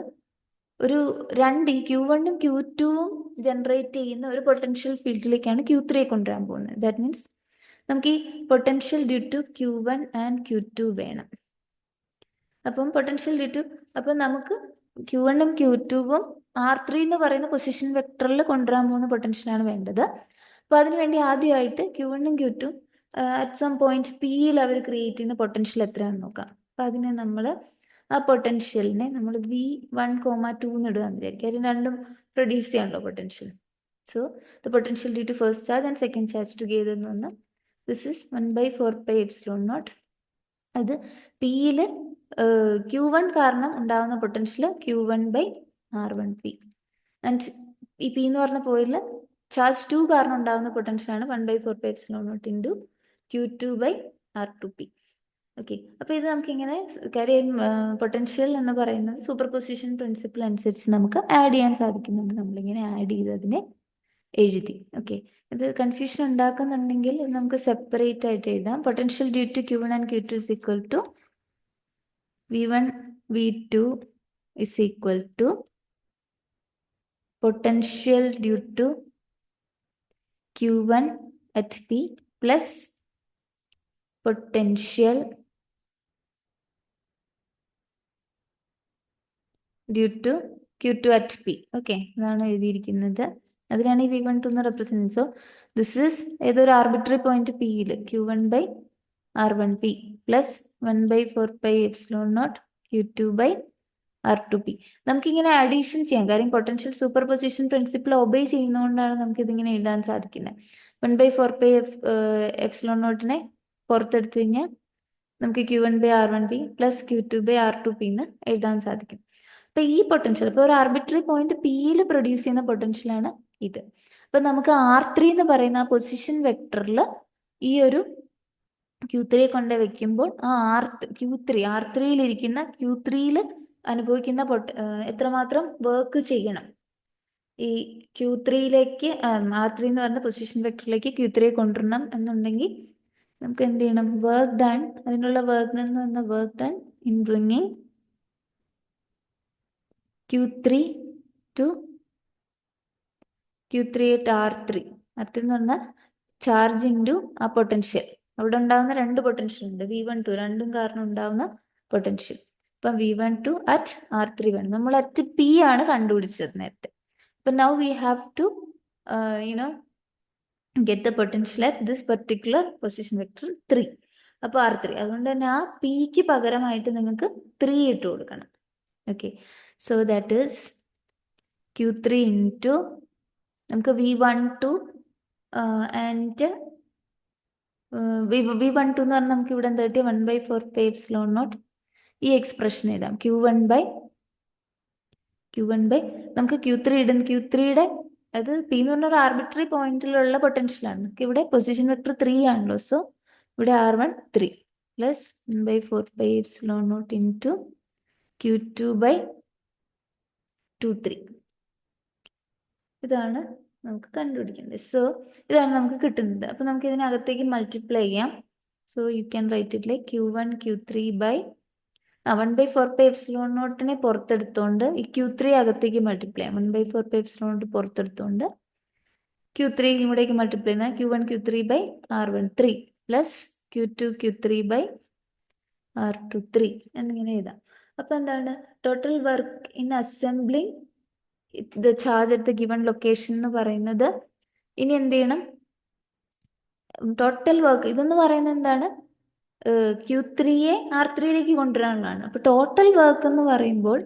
ഒരു ഈ Q1ഉം Q2ഉം ജനറേറ്റ് ചെയ്യുന്ന ഒരു പൊട്ടൻഷ്യൽ ഫീൽഡിലേക്കാണ് Q3യെ കൊണ്ടുവരാൻ പോകുന്നത്. ദാറ്റ് മീൻസ് നമുക്ക് ഈ potential due to Q1 and Q2 വേണം. അപ്പം പൊട്ടൻഷ്യൽ ഡ്യൂ ടു, അപ്പം നമുക്ക് Q1ഉം Q2ഉം R3 എന്ന് പറയുന്ന പൊസിഷൻ വെക്ടറിൽ കൊണ്ടുവരാൻ പോകുന്ന പൊട്ടൻഷ്യലാണ് വേണ്ടത്. അപ്പൊ അതിനുവേണ്ടി ആദ്യമായിട്ട് Q1ഉം Q2 അറ്റ് സം പോയിന്റ് Pയിൽ അവർ ക്രിയേറ്റ് ചെയ്യുന്ന പൊട്ടൻഷ്യൽ എത്രയാണെന്ന് നോക്കാം. അപ്പൊ അതിനെ നമ്മൾ ആ പൊട്ടൻഷ്യലിനെ നമ്മൾ V1, 2 എന്ന് ഇടുകയെന്ന് വിചാരിക്കുക. അതിന് രണ്ടും പ്രൊഡ്യൂസ് ചെയ്യാണല്ലോ potential. So the potential due to first charge and second charge together എന്ന് പറഞ്ഞാൽ this is 1/4 pi epsilon naught. അത് Pയിൽ Q1 കാരണം ഉണ്ടാകുന്ന potential Q1 by R1P. And ഈ P എന്ന് പറഞ്ഞ പോയില് ചാർജ് 2 കാരണം ഉണ്ടാകുന്ന പൊട്ടൻഷ്യലാണ് 1/4 pi epsilon naught into Q2 by R2P. Okay, അപ്പൊ ഇത് നമുക്ക് ഇങ്ങനെ കാര്യം പൊട്ടൻഷ്യൽ എന്ന് പറയുന്നത് സൂപ്പർ പൊസിഷൻ പ്രിൻസിപ്പിൾ അനുസരിച്ച് നമുക്ക് ആഡ് ചെയ്യാൻ സാധിക്കുന്നുണ്ട്. നമ്മളിങ്ങനെ ആഡ് ചെയ്ത് അതിനെ എഴുതി. ഓക്കെ, ഇത് കൺഫ്യൂഷൻ ഉണ്ടാക്കുന്നുണ്ടെങ്കിൽ നമുക്ക് സെപ്പറേറ്റ് ആയിട്ട് എഴുതാം. Potential due to Q1 and Q2 is equal to V1 V2 is equal to potential due to Q1 at P plus potential due to Q2 at P. Okay, അതാണ് എഴുതിയിരിക്കുന്നത്. അതിനാണ് ഈ V12 എന്ന് represent. So this is ഏതൊരു arbitrary point Pയിൽ Q1 by R1P plus 1/4 pi epsilon naught Q2 by R2P. നമുക്കിങ്ങനെ addition ചെയ്യാം, കാര്യം potential superposition principle obey ചെയ്യുന്നതുകൊണ്ടാണ് നമുക്ക് ഇതിങ്ങനെ എഴുതാൻ സാധിക്കുന്നത്. 1/4 pi epsilon naught പുറത്തെടുത്ത് കഴിഞ്ഞാൽ നമുക്ക് Q1 by R1P plus Q2 by R2P എന്ന് എഴുതാൻ സാധിക്കും. അപ്പൊ ഈ പൊട്ടൻഷ്യൽ ഇപ്പൊ ഒരു ആർബിട്രറി പോയിന്റ് Pയിൽ പ്രൊഡ്യൂസ് ചെയ്യുന്ന പൊട്ടൻഷ്യലാണ് ഇത്. അപ്പൊ നമുക്ക് R3 എന്ന് പറയുന്ന ആ പൊസിഷൻ വെക്ടറിൽ ഈ ഒരു Q3യെ കൊണ്ട് വെക്കുമ്പോൾ ആ R3യിൽ ഇരിക്കുന്ന Q3യിൽ അനുഭവിക്കുന്ന എത്രമാത്രം വർക്ക് ചെയ്യണം, ഈ Q3യിലേക്ക് R3 എന്ന് പറയുന്ന പൊസിഷൻ വെക്ടറിലേക്ക് Q3യെ കൊണ്ടുവരണം എന്നുണ്ടെങ്കിൽ നമുക്ക് എന്ത് ചെയ്യണം, വർക്ക് ഡൺ, അതിനുള്ള വർക്ക് ഡൺ എന്ന് പറഞ്ഞാൽ work done in bringing Q3 to Q3 at R3 എന്ന് പറഞ്ഞാൽ ചാർജ് ഇൻറ്റു ആ പൊട്ടൻഷ്യൽ. അവിടെ ഉണ്ടാകുന്ന രണ്ട് പൊട്ടൻഷ്യൽ ഉണ്ട്, V12 രണ്ടും കാരണം ഉണ്ടാകുന്ന പൊട്ടൻഷ്യൽ. ഇപ്പം V12 at R3 വേണം. നമ്മൾ അറ്റ് P ആണ് കണ്ടുപിടിച്ചത് നേരത്തെ. അപ്പം now we have to get the potential at this particular position vector 3. അപ്പോൾ R3. അതുകൊണ്ട് തന്നെ ആ Pക്ക് പകരമായിട്ട് നിങ്ങൾക്ക് 3 ഇട്ട് കൊടുക്കണം. Okay, so that is Q3 into നമുക്ക് V12 ആൻഡ് V12 എന്ന് പറഞ്ഞാൽ നമുക്ക് ഇവിടെ എന്താ കിട്ടിയ 1/4πε0 ഈ എക്സ്പ്രഷൻ എഴുതാം. Q1 നമുക്ക് Q3 ഇടുന്ന Q3യുടെ അത് P എന്ന് പറഞ്ഞ ഒരു ആർബിട്രറി പോയിന്റിലുള്ള പൊട്ടൻഷ്യലാണ്. നമുക്ക് ഇവിടെ പൊസിഷൻ വെക്ടർ 3 ആണല്ലോ, സോ ഇവിടെ R1 3 പ്ലസ് 1/4πε0 ഇൻറ്റു Q2/23. ഇതാണ് നമുക്ക് കണ്ടുപിടിക്കേണ്ടത്. സോ ഇതാണ് നമുക്ക് കിട്ടുന്നത്. അപ്പോൾ നമുക്ക് ഇതിനകത്തേക്ക് മൾട്ടിപ്ലൈ ചെയ്യാം. So you can write it like Q1 Q3 by 1/4πε0 പുറത്തെടുത്തോണ്ട് ഈ Q3 അകത്തേക്ക് മൾട്ടിപ്ലൈ ചെയ്യാം. 1/4πε0 പുറത്തെടുത്തോണ്ട് Q3 ഇവിടേക്ക് മൾട്ടിപ്ലൈ ചെയ്യുന്ന Q1 Q3 by R13 plus Q2 Q3 by R23 എന്നിങ്ങനെ എഴുതാം. അപ്പോൾ എന്താണ് total work in assembling the charge at the given location എന്ന് പറയുന്നത്. ഇനി എന്ത് ചെയ്യണം? ടോട്ടൽ വർക്ക് ഇതെന്ന് പറയുന്നത് എന്താണ്? Q3യെ R3യിലേക്ക് കൊണ്ടുവരാനുള്ളതാണ്. അപ്പോൾ ടോട്ടൽ വർക്ക് എന്ന് പറയുമ്പോൾ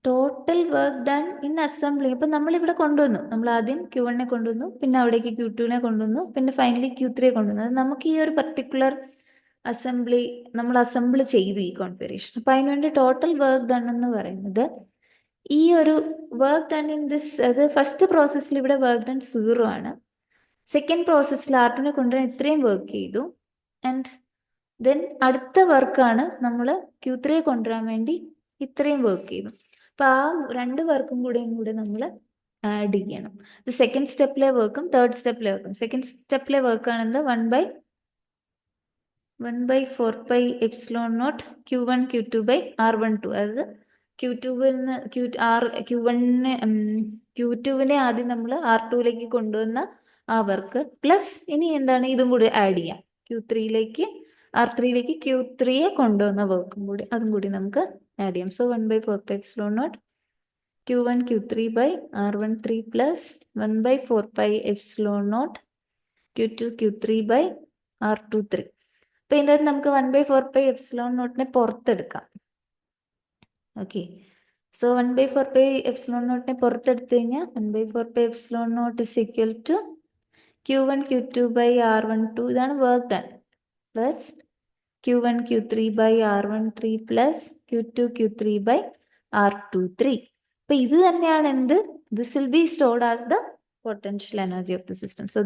total work done in assembly. അപ്പം നമ്മളിവിടെ കൊണ്ടുവന്നു, നമ്മൾ ആദ്യം Q1നെ കൊണ്ടുവന്നു, പിന്നെ അവിടേക്ക് Q2നെ കൊണ്ടുവന്നു, പിന്നെ ഫൈനലി Q3യെ കൊണ്ടുവന്നു. അത് നമുക്ക് ഈ ഒരു പർട്ടിക്കുലർ അസംബ്ലി നമ്മൾ അസംബിൾ ചെയ്തു ഈ കോൺഫിഗറേഷൻ. അപ്പം അതിനുവേണ്ടി ടോട്ടൽ വർക്ക് ഡൺ എന്ന് പറയുന്നത് ഈ ഒരു വർക്ക് ഡൺ ഇൻ ദിസ്, അത് ഫസ്റ്റ് പ്രോസസ്സിൽ ഇവിടെ വർക്ക് ഡൺ 0 ആണ്. സെക്കൻഡ് പ്രോസസ്സിൽ R2നെ കൊണ്ടുവരാൻ ഇത്രയും വർക്ക് ചെയ്തു. ആൻഡ് ദെൻ അടുത്ത വർക്കാണ് നമ്മൾ Q3യെ കൊണ്ടുവരാൻ വേണ്ടി ഇത്രയും വർക്ക് ചെയ്തു. അപ്പോൾ ആ രണ്ട് വർക്കും കൂടെ നമ്മൾ ആഡ് ചെയ്യണം. ഇത് സെക്കൻഡ് സ്റ്റെപ്പിലെ വർക്കും തേർഡ് സ്റ്റെപ്പിലെ വർക്കും. സെക്കൻഡ് സ്റ്റെപ്പിലെ വർക്കാണെന്ന് 1/4πε0 Q1 Q2 ബൈ R12. അതായത് Q2നെ ആദ്യം നമ്മൾ R2യിലേക്ക് കൊണ്ടുവന്ന ആ വർക്ക് പ്ലസ് ഇനി എന്താണ് ഇതും കൂടി ആഡ് ചെയ്യാം. R3യിലേക്ക് Q3യെ കൊണ്ടുവന്ന വർക്കും കൂടി അതും കൂടി നമുക്ക് ആഡ് ചെയ്യാം. So 1/4πε0 Q1 Q3 by R13 plus 1/4πε0 Q2 Q3 by R23. അപ്പോൾ ഇതിൻ്റെ അകത്ത് നമുക്ക് 1/4πε0 പുറത്തെടുക്കാം. ഓക്കെ, സോ 1/4πε0 പുറത്തെടുത്ത് കഴിഞ്ഞാൽ 1/4πε0 is equal to Q1 Q2 by R12, ഇതാണ് work done, plus Q1 Q3 by R13 plus Q2 Q3 by R23. അപ്പോൾ ഇത് തന്നെയാണ് എന്ത്? This will be stored as the potential energy of the system. So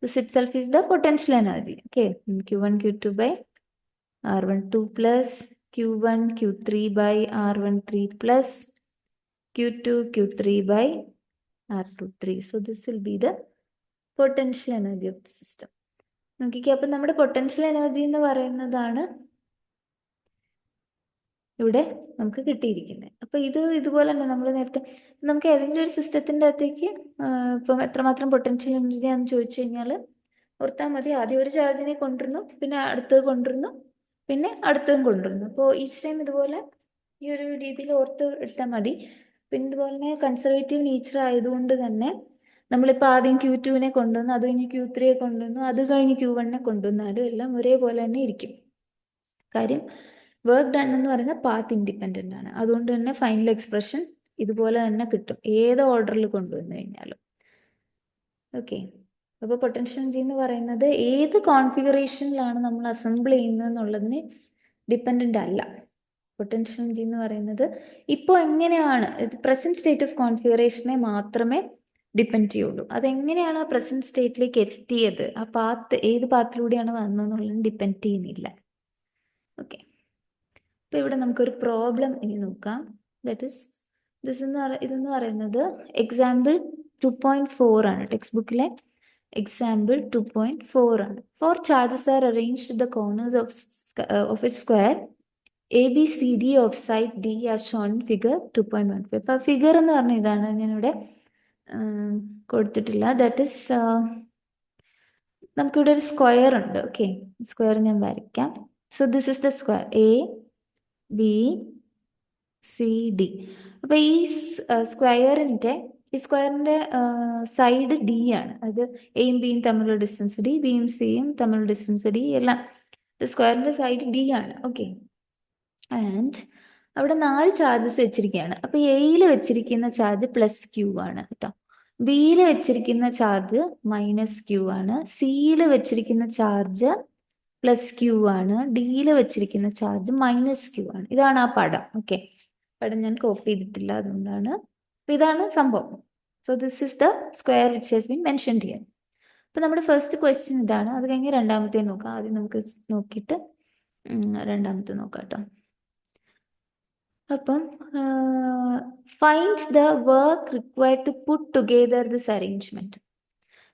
this itself is the potential energy. Okay, Q1 Q2 by R12 plus Q1 Q3 by R13 plus Q2 Q3 by R23. So this will be the potential energy of the system. നോക്കിക്കേ, അപ്പം നമ്മുടെ potential energy എന്ന് പറയുന്നതാണ് ഇവിടെ നമുക്ക് കിട്ടിയിരിക്കുന്നത്. അപ്പോൾ ഇതുപോലെ തന്നെ നമ്മൾ നേരത്തെ നമുക്ക് ഏതെങ്കിലും ഒരു സിസ്റ്റത്തിൻ്റെ അകത്തേക്ക് ഇപ്പം എത്രമാത്രം പൊട്ടൻഷ്യൽ എനർജി ആണെന്ന് ചോദിച്ചു കഴിഞ്ഞാൽ ഓർത്താൽ മതി, ആദ്യം ഒരു ചാർജിനെ കൊണ്ടുവരുന്നു, പിന്നെ അടുത്തത് കൊണ്ടുവരുന്നു, പിന്നെ അടുത്തതും കൊണ്ടുവരുന്നു. അപ്പോൾ ഈച്ച് ടൈം ഇതുപോലെ ഈ ഒരു രീതിയിൽ ഓർത്ത് എടുത്താൽ മതി. പിന്നെ ഇതുപോലെ തന്നെ കൺസർവേറ്റീവ് നേച്ചർ ആയതുകൊണ്ട് തന്നെ നമ്മളിപ്പോൾ ആദ്യം Q2നെ കൊണ്ടുവന്നു, അത് കഴിഞ്ഞ് Q3യെ കൊണ്ടുവന്നു, അത് കഴിഞ്ഞ് Q1നെ കൊണ്ടുവന്നാലും എല്ലാം ഒരേപോലെ തന്നെ ഇരിക്കും. കാര്യം വർക്ക് ഡൺ എന്ന് പറയുന്ന പാത്ത് ഇൻഡിപെൻഡൻ്റ് ആണ്. അതുകൊണ്ട് തന്നെ ഫൈനൽ എക്സ്പ്രഷൻ ഇതുപോലെ തന്നെ കിട്ടും ഏത് ഓർഡറിൽ കൊണ്ടുവന്നു കഴിഞ്ഞാലും. ഓക്കെ, അപ്പോൾ പൊട്ടൻഷ്യൽ എനർജി എന്ന് പറയുന്നത് ഏത് കോൺഫിഗറേഷനിലാണ് നമ്മൾ അസംബിൾ ചെയ്യുന്നത് എന്നുള്ളതിന് ഡിപ്പെൻഡൻ്റ് അല്ല. പൊട്ടൻഷ്യൽ എനർജി എന്ന് പറയുന്നത് ഇപ്പോൾ എങ്ങനെയാണ് പ്രസന്റ് സ്റ്റേറ്റ് ഓഫ് കോൺഫിഗറേഷനെ മാത്രമേ ഡിപ്പെൻഡ് ചെയ്യുള്ളൂ. അതെങ്ങനെയാണ് ആ പ്രസന്റ് സ്റ്റേറ്റിലേക്ക് എത്തിയത്, ആ പാത്ത് ഏത് പാത്തിലൂടെയാണ് വന്നതെന്നുള്ളതിന് ഡിപ്പെൻഡ് ചെയ്യുന്നില്ല. ഓക്കെ, അപ്പോൾ ഇവിടെ നമുക്കൊരു പ്രോബ്ലം ഇനി നോക്കാം. ദാറ്റ് ഇസ് ഇതെന്ന് പറയുന്നത് എക്സാമ്പിൾ 2.4 ആണ്. ടെക്സ്റ്റ് ബുക്കിലെ എക്സാമ്പിൾ 2.4 ആണ്. 4 charges are arranged at the corners of a square ABCD of side D as shown in figure 2.15. അപ്പോൾ ഫിഗർ എന്ന് പറഞ്ഞ ഇതാണ്, ഞാനിവിടെ കൊടുത്തിട്ടില്ല. ദാറ്റ് ഇസ് നമുക്കിവിടെ ഒരു സ്ക്വയർ ഉണ്ട്. ഓക്കെ, സ്ക്വയർ ഞാൻ വരയ്ക്കാം. So this is the square ABCD. അപ്പോൾ ഈ സ്ക്വയറിൻ്റെ ഈ സ്ക്വയറിന്റെ സൈഡ് ഡി ആണ്. അത് എയും ബിയും തമ്മിലുള്ള ഡിസ്റ്റൻസ് ഡി, ബിയും സിയും തമ്മിലുള്ള ഡിസ്റ്റൻസ് ഡി, എല്ലാം സ്ക്വയറിന്റെ സൈഡ് ഡി ആണ്. ഓക്കെ, ആൻഡ് അവിടെ 4 ചാർജസ് വെച്ചിരിക്കുകയാണ്. അപ്പൊ എയിൽ വെച്ചിരിക്കുന്ന ചാർജ് പ്ലസ് ക്യൂ ആണ് കേട്ടോ. ബിയിൽ വെച്ചിരിക്കുന്ന ചാർജ് മൈനസ് ക്യൂ ആണ്. സിയിൽ വെച്ചിരിക്കുന്ന ചാർജ് പ്ലസ് ക്യൂ ആണ്. ഡിയിൽ വെച്ചിരിക്കുന്ന ചാർജ് മൈനസ് ക്യൂ ആണ്. ഇതാണ് ആ പടം. ഓക്കെ, പടം ഞാൻ കോപ്പി ചെയ്തിട്ടില്ല, അതുകൊണ്ടാണ്. അപ്പൊ ഇതാണ് സംഭവം. So this is the square which has been mentioned here. അപ്പൊ നമ്മുടെ ഫസ്റ്റ് ക്വസ്റ്റ്യൻ ഇതാണ്. അത് കഴിഞ്ഞ് രണ്ടാമത്തെ നോക്കാം. ആദ്യം നമുക്ക് നോക്കിയിട്ട് രണ്ടാമത്തെ നോക്കാം കേട്ടോ. അപ്പം find the work required to put together this arrangement.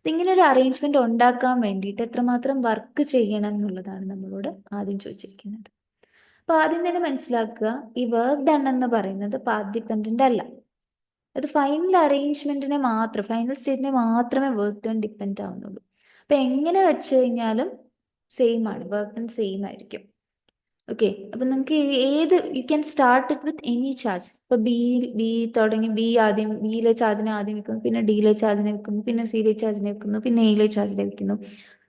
ഇതിങ്ങനെ ഒരു അറേഞ്ച്മെന്റ് ഉണ്ടാക്കാൻ വേണ്ടിയിട്ട് എത്രമാത്രം വർക്ക് ചെയ്യണം എന്നുള്ളതാണ് നമ്മളോട് ആദ്യം ചോദിച്ചിരിക്കുന്നത്. അപ്പൊ ആദ്യം തന്നെ മനസ്സിലാക്കുക, ഈ വർക്ക് ഡൺ എന്ന് പറയുന്നത് പാത്ത് ഡിപെൻഡന്റ് അല്ല. അത് ഫൈനൽ അറേഞ്ച്മെന്റിനെ മാത്രം, ഫൈനൽ സ്റ്റേറ്റിനെ മാത്രമേ വർക്ക് ഡൺ ഡിപ്പെൻഡ് ആവുന്നുള്ളൂ. അപ്പൊ എങ്ങനെ വെച്ച് കഴിഞ്ഞാലും സെയിം ആണ്, വർക്ക് ഡൺ സെയിം ആയിരിക്കും. ഓക്കെ, അപ്പൊ നിങ്ങൾക്ക് ഏത്, you can start it with any charge. ഇപ്പൊ ബി തുടങ്ങി, ആദ്യം ബിയിലെ ചാർജിനെ ആദ്യം വെക്കുന്നു, പിന്നെ ഡിയിലെ ചാർജിനെ വെക്കുന്നു, പിന്നെ സിയിലെ ചാർജിനെ വെക്കുന്നു, പിന്നെ എയിലെ ചാർജിനെ വെക്കുന്നു.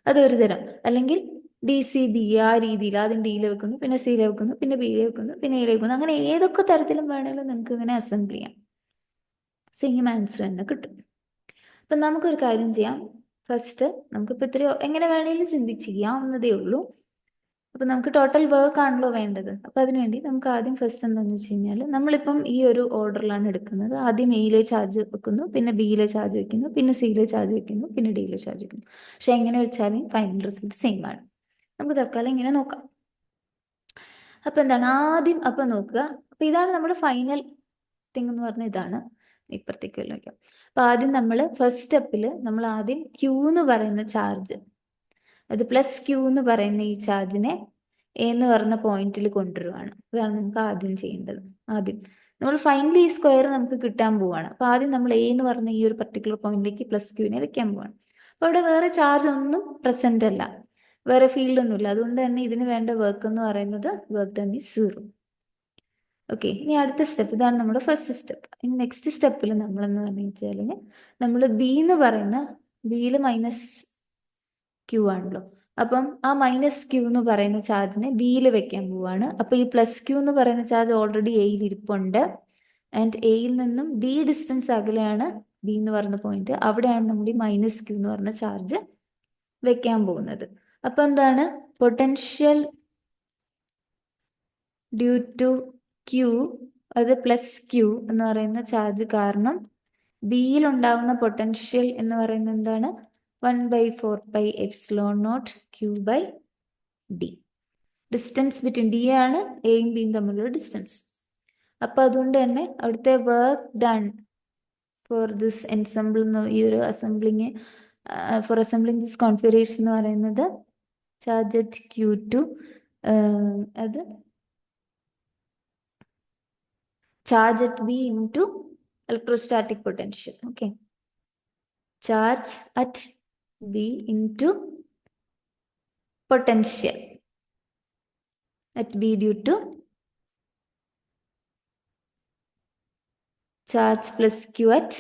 അതൊരു തരം. അല്ലെങ്കിൽ DCB ആ രീതിയിൽ ആദ്യം ഡിയിലെ വെക്കുന്നു, പിന്നെ സിയിലെ വെക്കുന്നു, പിന്നെ ബിയിലെ വെക്കുന്നു, പിന്നെ എയിലെ വെക്കുന്നു. അങ്ങനെ ഏതൊക്കെ തരത്തിലും വേണമെങ്കിലും നിങ്ങൾക്ക് ഇങ്ങനെ അസംബിൾ ചെയ്യാം. സെയിം ആൻസർ തന്നെ കിട്ടും. അപ്പൊ നമുക്കൊരു കാര്യം ചെയ്യാം. ഫസ്റ്റ് നമുക്കിപ്പോൾ ഇത്രയോ എങ്ങനെ വേണമെങ്കിലും ചെയ്യാവുന്നതേ ഉള്ളൂ. അപ്പൊ നമുക്ക് ടോട്ടൽ വർക്ക് ആണല്ലോ വേണ്ടത്. അപ്പൊ അതിനുവേണ്ടി നമുക്ക് ആദ്യം ഫസ്റ്റ് എന്താണെന്ന് വെച്ച് കഴിഞ്ഞാൽ, നമ്മളിപ്പം ഈ ഒരു ഓർഡറിലാണ് എടുക്കുന്നത്. ആദ്യം എയിലെ ചാർജ് വെക്കുന്നു, പിന്നെ ബിയിലെ ചാർജ് വെക്കുന്നു, പിന്നെ സിയിലെ ചാർജ് വെക്കുന്നു, പിന്നെ ഡിയിലെ ചാർജ് വെക്കുന്നു. പക്ഷെ എങ്ങനെ വെച്ചാലും ഫൈനൽ റിസൾട്ട് സെയിം ആണ്. നമുക്ക് തൽക്കാലം ഇങ്ങനെ നോക്കാം. അപ്പൊ എന്താണ് ആദ്യം, അപ്പൊ നോക്കുക. അപ്പൊ ഇതാണ് നമ്മുടെ ഫൈനൽ തിങ് എന്ന് പറഞ്ഞാൽ ഇതാണ്. ഇപ്പുറത്തേക്ക് വയ്ക്കാം. അപ്പൊ ആദ്യം നമ്മൾ ഫസ്റ്റ് സ്റ്റെപ്പിൽ നമ്മൾ ആദ്യം ക്യൂ എന്ന് പറയുന്ന ചാർജ്, അത് പ്ലസ് ക്യൂ എന്ന് പറയുന്ന ഈ ചാർജിനെ എന്ന് പറഞ്ഞ പോയിന്റിൽ കൊണ്ടുവരുവാണ്. അതാണ് നമുക്ക് ആദ്യം ചെയ്യേണ്ടത്. ആദ്യം നമ്മൾ ഫൈനലി ഈ സ്ക്വയർ നമുക്ക് കിട്ടാൻ പോവാണ്. അപ്പൊ ആദ്യം നമ്മൾ എന്ന് പറഞ്ഞ ഈ ഒരു പർട്ടിക്കുലർ പോയിന്റിലേക്ക് പ്ലസ് ക്യൂവിനെ വെക്കാൻ പോവാണ്. അപ്പൊ അവിടെ വേറെ ചാർജ് ഒന്നും പ്രസന്റ് അല്ല, വേറെ ഫീൽഡ് ഒന്നുമില്ല. അതുകൊണ്ട് തന്നെ ഇതിന് വേണ്ട വർക്ക് എന്ന് പറയുന്നത് വർക്ക് ഡൺ ഈസ് 0. ഓക്കെ, ഇനി അടുത്ത സ്റ്റെപ്പ്, ഇതാണ് നമ്മുടെ ഫസ്റ്റ് സ്റ്റെപ്പ്. ഇനി നെക്സ്റ്റ് സ്റ്റെപ്പിൽ നമ്മളെന്ന് പറഞ്ഞു വെച്ചാൽ, നമ്മൾ ബി എന്ന് പറയുന്ന, ബിയിൽ മൈനസ് ക്യൂ ആണല്ലോ. അപ്പം ആ മൈനസ് ക്യൂ എന്ന് പറയുന്ന ചാർജിനെ ബിയിൽ വെക്കാൻ പോവാണ്. അപ്പൊ ഈ പ്ലസ് ക്യൂ എന്ന് പറയുന്ന ചാർജ് ഓൾറെഡി എയിൽ ഇരിപ്പുണ്ട്. ആൻഡ് എയിൽ നിന്നും ഡി ഡിസ്റ്റൻസ് അകലെയാണ് ബി എന്ന് പറയുന്ന പോയിന്റ്. അവിടെയാണ് നമ്മൾ ഈ മൈനസ് ക്യൂ എന്ന് പറയുന്ന ചാർജ് വെക്കാൻ പോകുന്നത്. അപ്പൊ എന്താണ് പൊട്ടൻഷ്യൽ ഡ്യൂ ടു ക്യൂ, അത് പ്ലസ് ക്യൂ എന്ന് പറയുന്ന ചാർജ് കാരണം ബിയിൽ ഉണ്ടാവുന്ന പൊട്ടൻഷ്യൽ എന്ന് പറയുന്നത് എന്താണ്? 1/4πε0 Q/d. ഡിസ്റ്റൻസ് ബിറ്റ്വീൻ ഡി ആണ് എയും ബിയും തമ്മിലുള്ള ഡിസ്റ്റൻസ്. അപ്പൊ അതുകൊണ്ട് തന്നെ അവിടുത്തെ work done for this ensemble, ഈ ഒരു assembling, for assembling this configuration എന്ന് പറയുന്നത് ചാർജ് അറ്റ് Q2, അത് charge at B into electrostatic potential. Okay, charge at B into potential at B due to charge plus Q at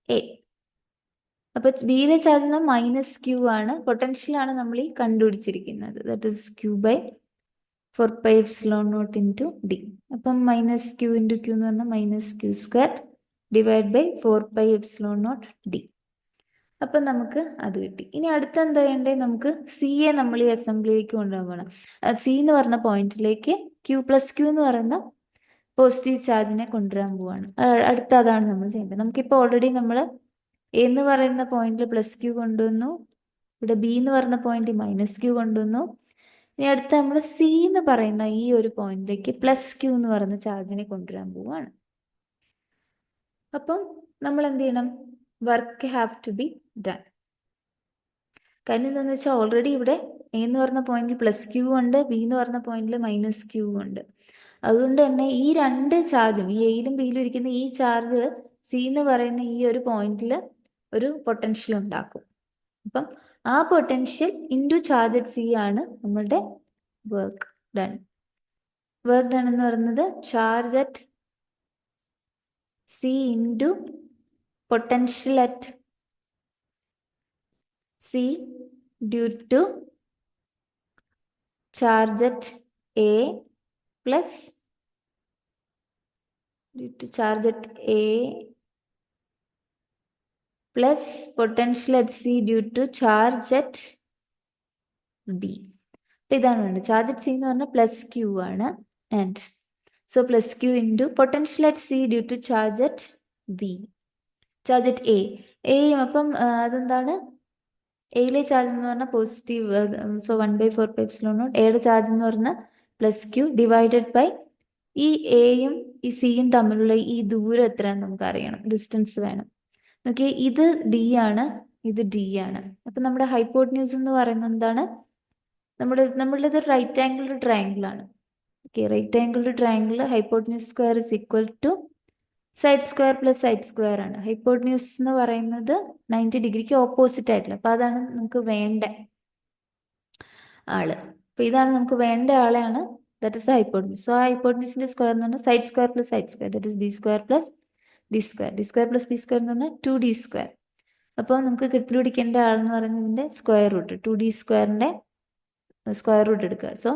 A. അപ്പൊ ബിയിലെ charge minus Q ആണ്, potential ആണ് നമ്മൾ ഈ കണ്ടുപിടിച്ചിരിക്കുന്നത്. That is Q/4πε0 into D. അപ്പം minus Q into Q എന്ന് പറഞ്ഞാൽ minus Q square divide by 4πε0 D. അപ്പൊ നമുക്ക് അത് കിട്ടി. ഇനി അടുത്ത എന്താ ചെയ്യണ്ടേ? നമുക്ക് സിയെ നമ്മൾ ഈ അസംബ്ലിയിലേക്ക് കൊണ്ടുപോകണം. സി എന്ന് പറഞ്ഞ പോയിന്റിലേക്ക് Q+Q എന്ന് പറയുന്ന പോസിറ്റീവ് ചാർജിനെ കൊണ്ടുവരാൻ പോവാണ്. അടുത്ത അതാണ് നമ്മൾ ചെയ്യേണ്ടത്. നമുക്കിപ്പോൾ ഓൾറെഡി നമ്മൾ എ എന്ന് പറയുന്ന പോയിന്റിൽ പ്ലസ് ക്യൂ കൊണ്ടുവന്നു, ഇവിടെ ബി എന്ന് പറയുന്ന പോയിന്റ് മൈനസ് ക്യൂ കൊണ്ടുവന്നു. ഇനി അടുത്ത നമ്മൾ സി എന്ന് പറയുന്ന ഈ ഒരു പോയിന്റിലേക്ക് പ്ലസ് ക്യൂ എന്ന് പറയുന്ന ചാർജിനെ കൊണ്ടുവരാൻ പോവാണ്. അപ്പം നമ്മൾ എന്ത് ചെയ്യണം? Work have to be done. കാര്യം എന്താണെന്ന് വെച്ചാൽ ഓൾറെഡി ഇവിടെ എ എന്ന് പറഞ്ഞ പോയിന്റിൽ പ്ലസ് ക്യൂ ഉണ്ട്, ബി എന്ന് പറഞ്ഞ പോയിന്റിൽ മൈനസ് ക്യൂ ഉണ്ട്. അതുകൊണ്ട് തന്നെ ഈ രണ്ട് ചാർജും, ഈ എയിലും ബിയിലും ഇരിക്കുന്ന ഈ ചാർജ് സി എന്ന് പറയുന്ന ഈ ഒരു പോയിന്റിൽ ഒരു പൊട്ടൻഷ്യൽ ഉണ്ടാക്കും. അപ്പം ആ potential into charge at C ആണ് നമ്മളുടെ വർക്ക് ഡൺ. വർക്ക് ഡൺ എന്ന് പറയുന്നത് charge at C into potential at C due to charge at A plus potential at C due to charge at B. ഇതാണ് വേണ്ടത്. Charge at C എന്ന് പറഞ്ഞാൽ plus Q ആണ്. And so plus Q into potential at C due to charge at B. Charge at എയും അപ്പം അതെന്താണ്, എയിലെ charge എന്ന് പറഞ്ഞാൽ പോസിറ്റീവ്. സോ 1/4 എയുടെ ചാർജ് എന്ന് പറഞ്ഞാൽ പ്ലസ് ക്യൂ ഡിവൈഡഡ് ബൈ ഈ എയും ഈ സിയും തമ്മിലുള്ള ഈ ദൂരം എത്രയാണെന്ന് നമുക്ക് അറിയണം, ഡിസ്റ്റൻസ് വേണം. ഓക്കെ, ഇത് ഡി ആണ്, ഇത് ഡി ആണ്. അപ്പൊ നമ്മുടെ ഹൈപ്പോട്ന്യൂസ് എന്ന് പറയുന്നത് എന്താണ്, നമ്മളുടെ റൈറ്റ് ആംഗിൾ ട്രയാങ്കിൾ ആണ്. Okay, right angle triangle hypotenuse square is equal to side square plus side square ആണ്. ഹൈപ്പോട്ന്യൂസ് എന്ന് പറയുന്നത് 90 ഡിഗ്രിക്ക് ഓപ്പോസിറ്റ് ആയിട്ടുള്ള, അപ്പൊ അതാണ് നമുക്ക് വേണ്ട ആള്. അപ്പൊ ഇതാണ് നമുക്ക് വേണ്ട ആളെയാണ്, ദാറ്റ് ഇസ് ഹൈപ്പോട്ന്യൂസ്. സോ ഹൈപ്പോട്ന്യൂസിന്റെ സ്ക്വയർ എന്ന് പറഞ്ഞാൽ side square plus side square, that is D square plus D square. D square plus D square എന്ന് പറഞ്ഞാൽ 2d സ്ക്വയർ. അപ്പോൾ നമുക്ക് കണ്ടുപിടിക്കേണ്ട ആളെന്ന് പറയുന്നത് ഇതിന്റെ സ്ക്വയർ റൂട്ട്, 2d സ്ക്വയറിന്റെ സ്ക്വയർ റൂട്ട് എടുക്കുക. സോ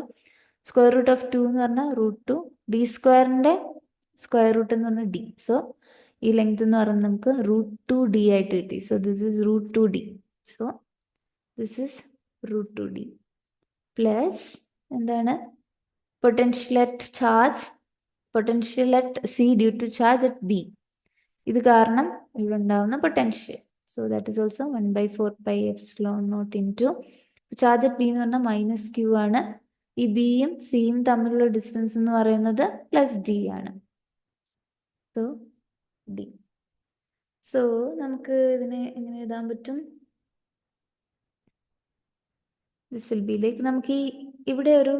സ്ക്വയർ റൂട്ട് ഓഫ് 2 എന്ന് പറഞ്ഞാൽ √2, ഡി സ്ക്വയറിന്റെ സ്ക്വയർ റൂട്ട് എന്ന് പറഞ്ഞാൽ ഡി. സോ ഈ ലെങ്ത് എന്ന് പറയുന്നത് നമുക്ക് √2d ആയിട്ട് കിട്ടി. So this is √2d. So this is √2d plus എന്താണ്, potential at charge, potential at C due to charge at B. ഇത് കാരണം ഇവിടെ ഉണ്ടാവുന്ന potential. So that is also 1/4πε0 into charge at B എന്ന് പറഞ്ഞാൽ മൈനസ് ക്യൂ ആണ്. ഈ ബിയും സിയും തമ്മിലുള്ള ഡിസ്റ്റൻസ് എന്ന് പറയുന്നത് പ്ലസ് ഡി ആണ്. So D. സോ നമുക്ക് ഇതിനെ എങ്ങനെ എഴുതാൻ പറ്റും, ദിസ് വിൽ ബി ലൈക്ക്, നമുക്ക് ഈ ഇവിടെ ഒരു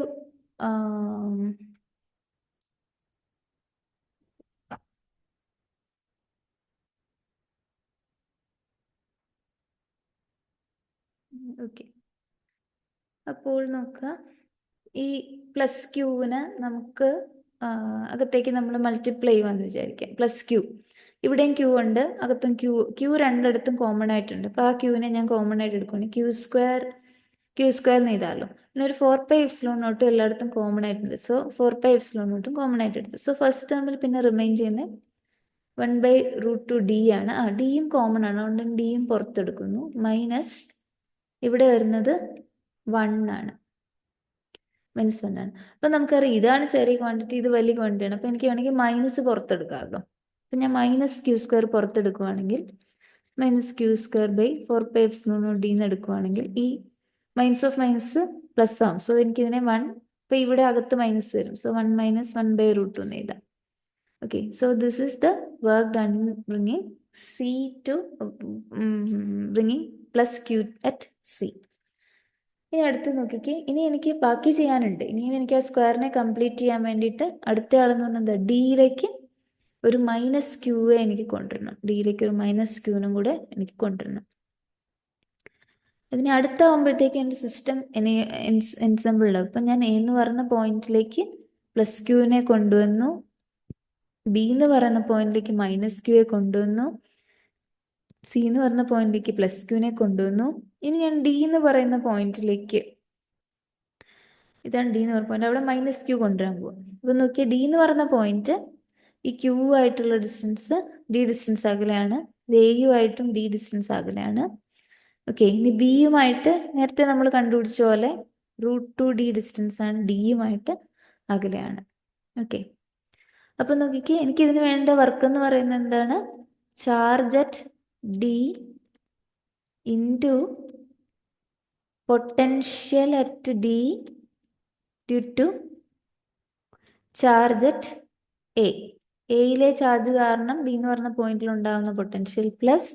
ഓക്കെ, അപ്പോൾ നോക്കുക, ഈ പ്ലസ് ക്യൂവിന് നമുക്ക് അകത്തേക്ക് നമ്മൾ മൾട്ടിപ്ലൈ ചെയ്യുവാന്ന് വിചാരിക്കാം. പ്ലസ് ക്യൂ, ഇവിടെയും ക്യൂ ഉണ്ട്, അകത്തും ക്യൂ രണ്ടിടത്തും കോമൺ ആയിട്ടുണ്ട്. അപ്പോൾ ആ ക്യൂവിനെ ഞാൻ കോമൺ ആയിട്ട് എടുക്കുകയാണ്. ക്യൂ സ്ക്വയർ എന്ന് എഴുതാമല്ലോ. പിന്നെ ഒരു 4πε0 എല്ലായിടത്തും കോമൺ ആയിട്ടുണ്ട്. സോ 4πε0 കോമൺ ആയിട്ട് എടുത്തു. സോ ഫസ്റ്റ് ടേമിൽ പിന്നെ റിമൈൻ ചെയ്യുന്നത് 1/√2d ആണ്. ഡിയും കോമൺ ആണ്, അതുകൊണ്ട് ഡിയും പുറത്തെടുക്കുന്നു. മൈനസ് ഇവിടെ വരുന്നത് 1 ആണ്, -1 ആണ്. അപ്പൊ നമുക്കറിയാം ഇതാണ് ചെറിയ ക്വാണ്ടിറ്റി, ഇത് വലിയ ക്വാണ്ടിറ്റി ആണ്. അപ്പൊ എനിക്ക് വേണമെങ്കിൽ മൈനസ് പുറത്തെടുക്കാമല്ലോ. അപ്പൊ ഞാൻ മൈനസ് ക്യൂ സ്ക്വയർ പുറത്തെടുക്കുവാണെങ്കിൽ -q²/4πε0d എന്ന് എടുക്കുവാണെങ്കിൽ ഈ മൈനസ് ഓഫ് മൈനസ് പ്ലസ് ആവും. സോ എനിക്ക് ഇതിനെ 1, ഇപ്പൊ ഇവിടെ അകത്ത് മൈനസ് വരും. സോ 1 - 1/√2 എന്ന് എഴുതാം. Okay, so this is the work done bringing C to bringing plus Q at C. ഇനി അടുത്ത് നോക്കിക്കേ, ഇനി എനിക്ക് ബാക്കി ചെയ്യാനുണ്ട്. ഇനിയും എനിക്ക് ആ സ്ക്വയറിനെ കംപ്ലീറ്റ് ചെയ്യാൻ വേണ്ടിയിട്ട് അടുത്ത ആളെന്ന് പറഞ്ഞാൽ ഡിയിലേക്ക് ഒരു മൈനസ് ക്യൂ എനിക്ക് കൊണ്ടുവരണം. ഡിയിലേക്ക് ഒരു മൈനസ് ക്യൂനും കൂടെ എനിക്ക് കൊണ്ടുവരണം. അതിന് അടുത്താവുമ്പോഴത്തേക്ക് എൻ്റെ സിസ്റ്റം എൻസെമ്പിൾ ഉണ്ടാവും. അപ്പം ഞാൻ എ എന്ന് പറയുന്ന പോയിന്റിലേക്ക് പ്ലസ് ക്യൂവിനെ കൊണ്ടുവന്നു, ബി എന്ന് പറയുന്ന പോയിന്റിലേക്ക് മൈനസ് ക്യൂയെ കൊണ്ടുവന്നു, സി എന്ന് പറയുന്ന പോയിന്റിലേക്ക് പ്ലസ് ക്യൂനെ കൊണ്ടുവന്നു. ഇനി ഞാൻ ഡി എന്ന് പറയുന്ന പോയിന്റിലേക്ക്, ഇതാണ് ഡി എന്ന് പറയുന്ന പോയിന്റ്, അവിടെ മൈനസ് ക്യൂ കൊണ്ടുവരാൻ പോകും. അപ്പൊ നോക്കിയാൽ ഡി എന്ന് പറയുന്ന പോയിന്റ് ഈ ക്യൂ ആയിട്ടുള്ള ഡിസ്റ്റൻസ് ഡി ഡിസ്റ്റൻസ് അകലെയാണ്, എയു ആയിട്ടും ഡി ഡിസ്റ്റൻസ് അകലെയാണ്. ഓക്കെ, ഇനി ബിയുമായിട്ട് നേരത്തെ നമ്മൾ കണ്ടുപിടിച്ച പോലെ √2d ഡിസ്റ്റൻസ് ആണ്, ഡിയുമായിട്ട് അകലെയാണ്. ഓക്കെ, അപ്പൊ നോക്കിക്കേ, എനിക്ക് ഇതിന് വേണ്ട വർക്ക് എന്ന് പറയുന്നത് എന്താണ്, charge at D into potential at D due to charge at A. എയിലെ ചാർജ് കാരണം ഡി എന്ന് പറയുന്ന പോയിന്റിൽ ഉണ്ടാകുന്ന പൊട്ടൻഷ്യൽ പ്ലസ്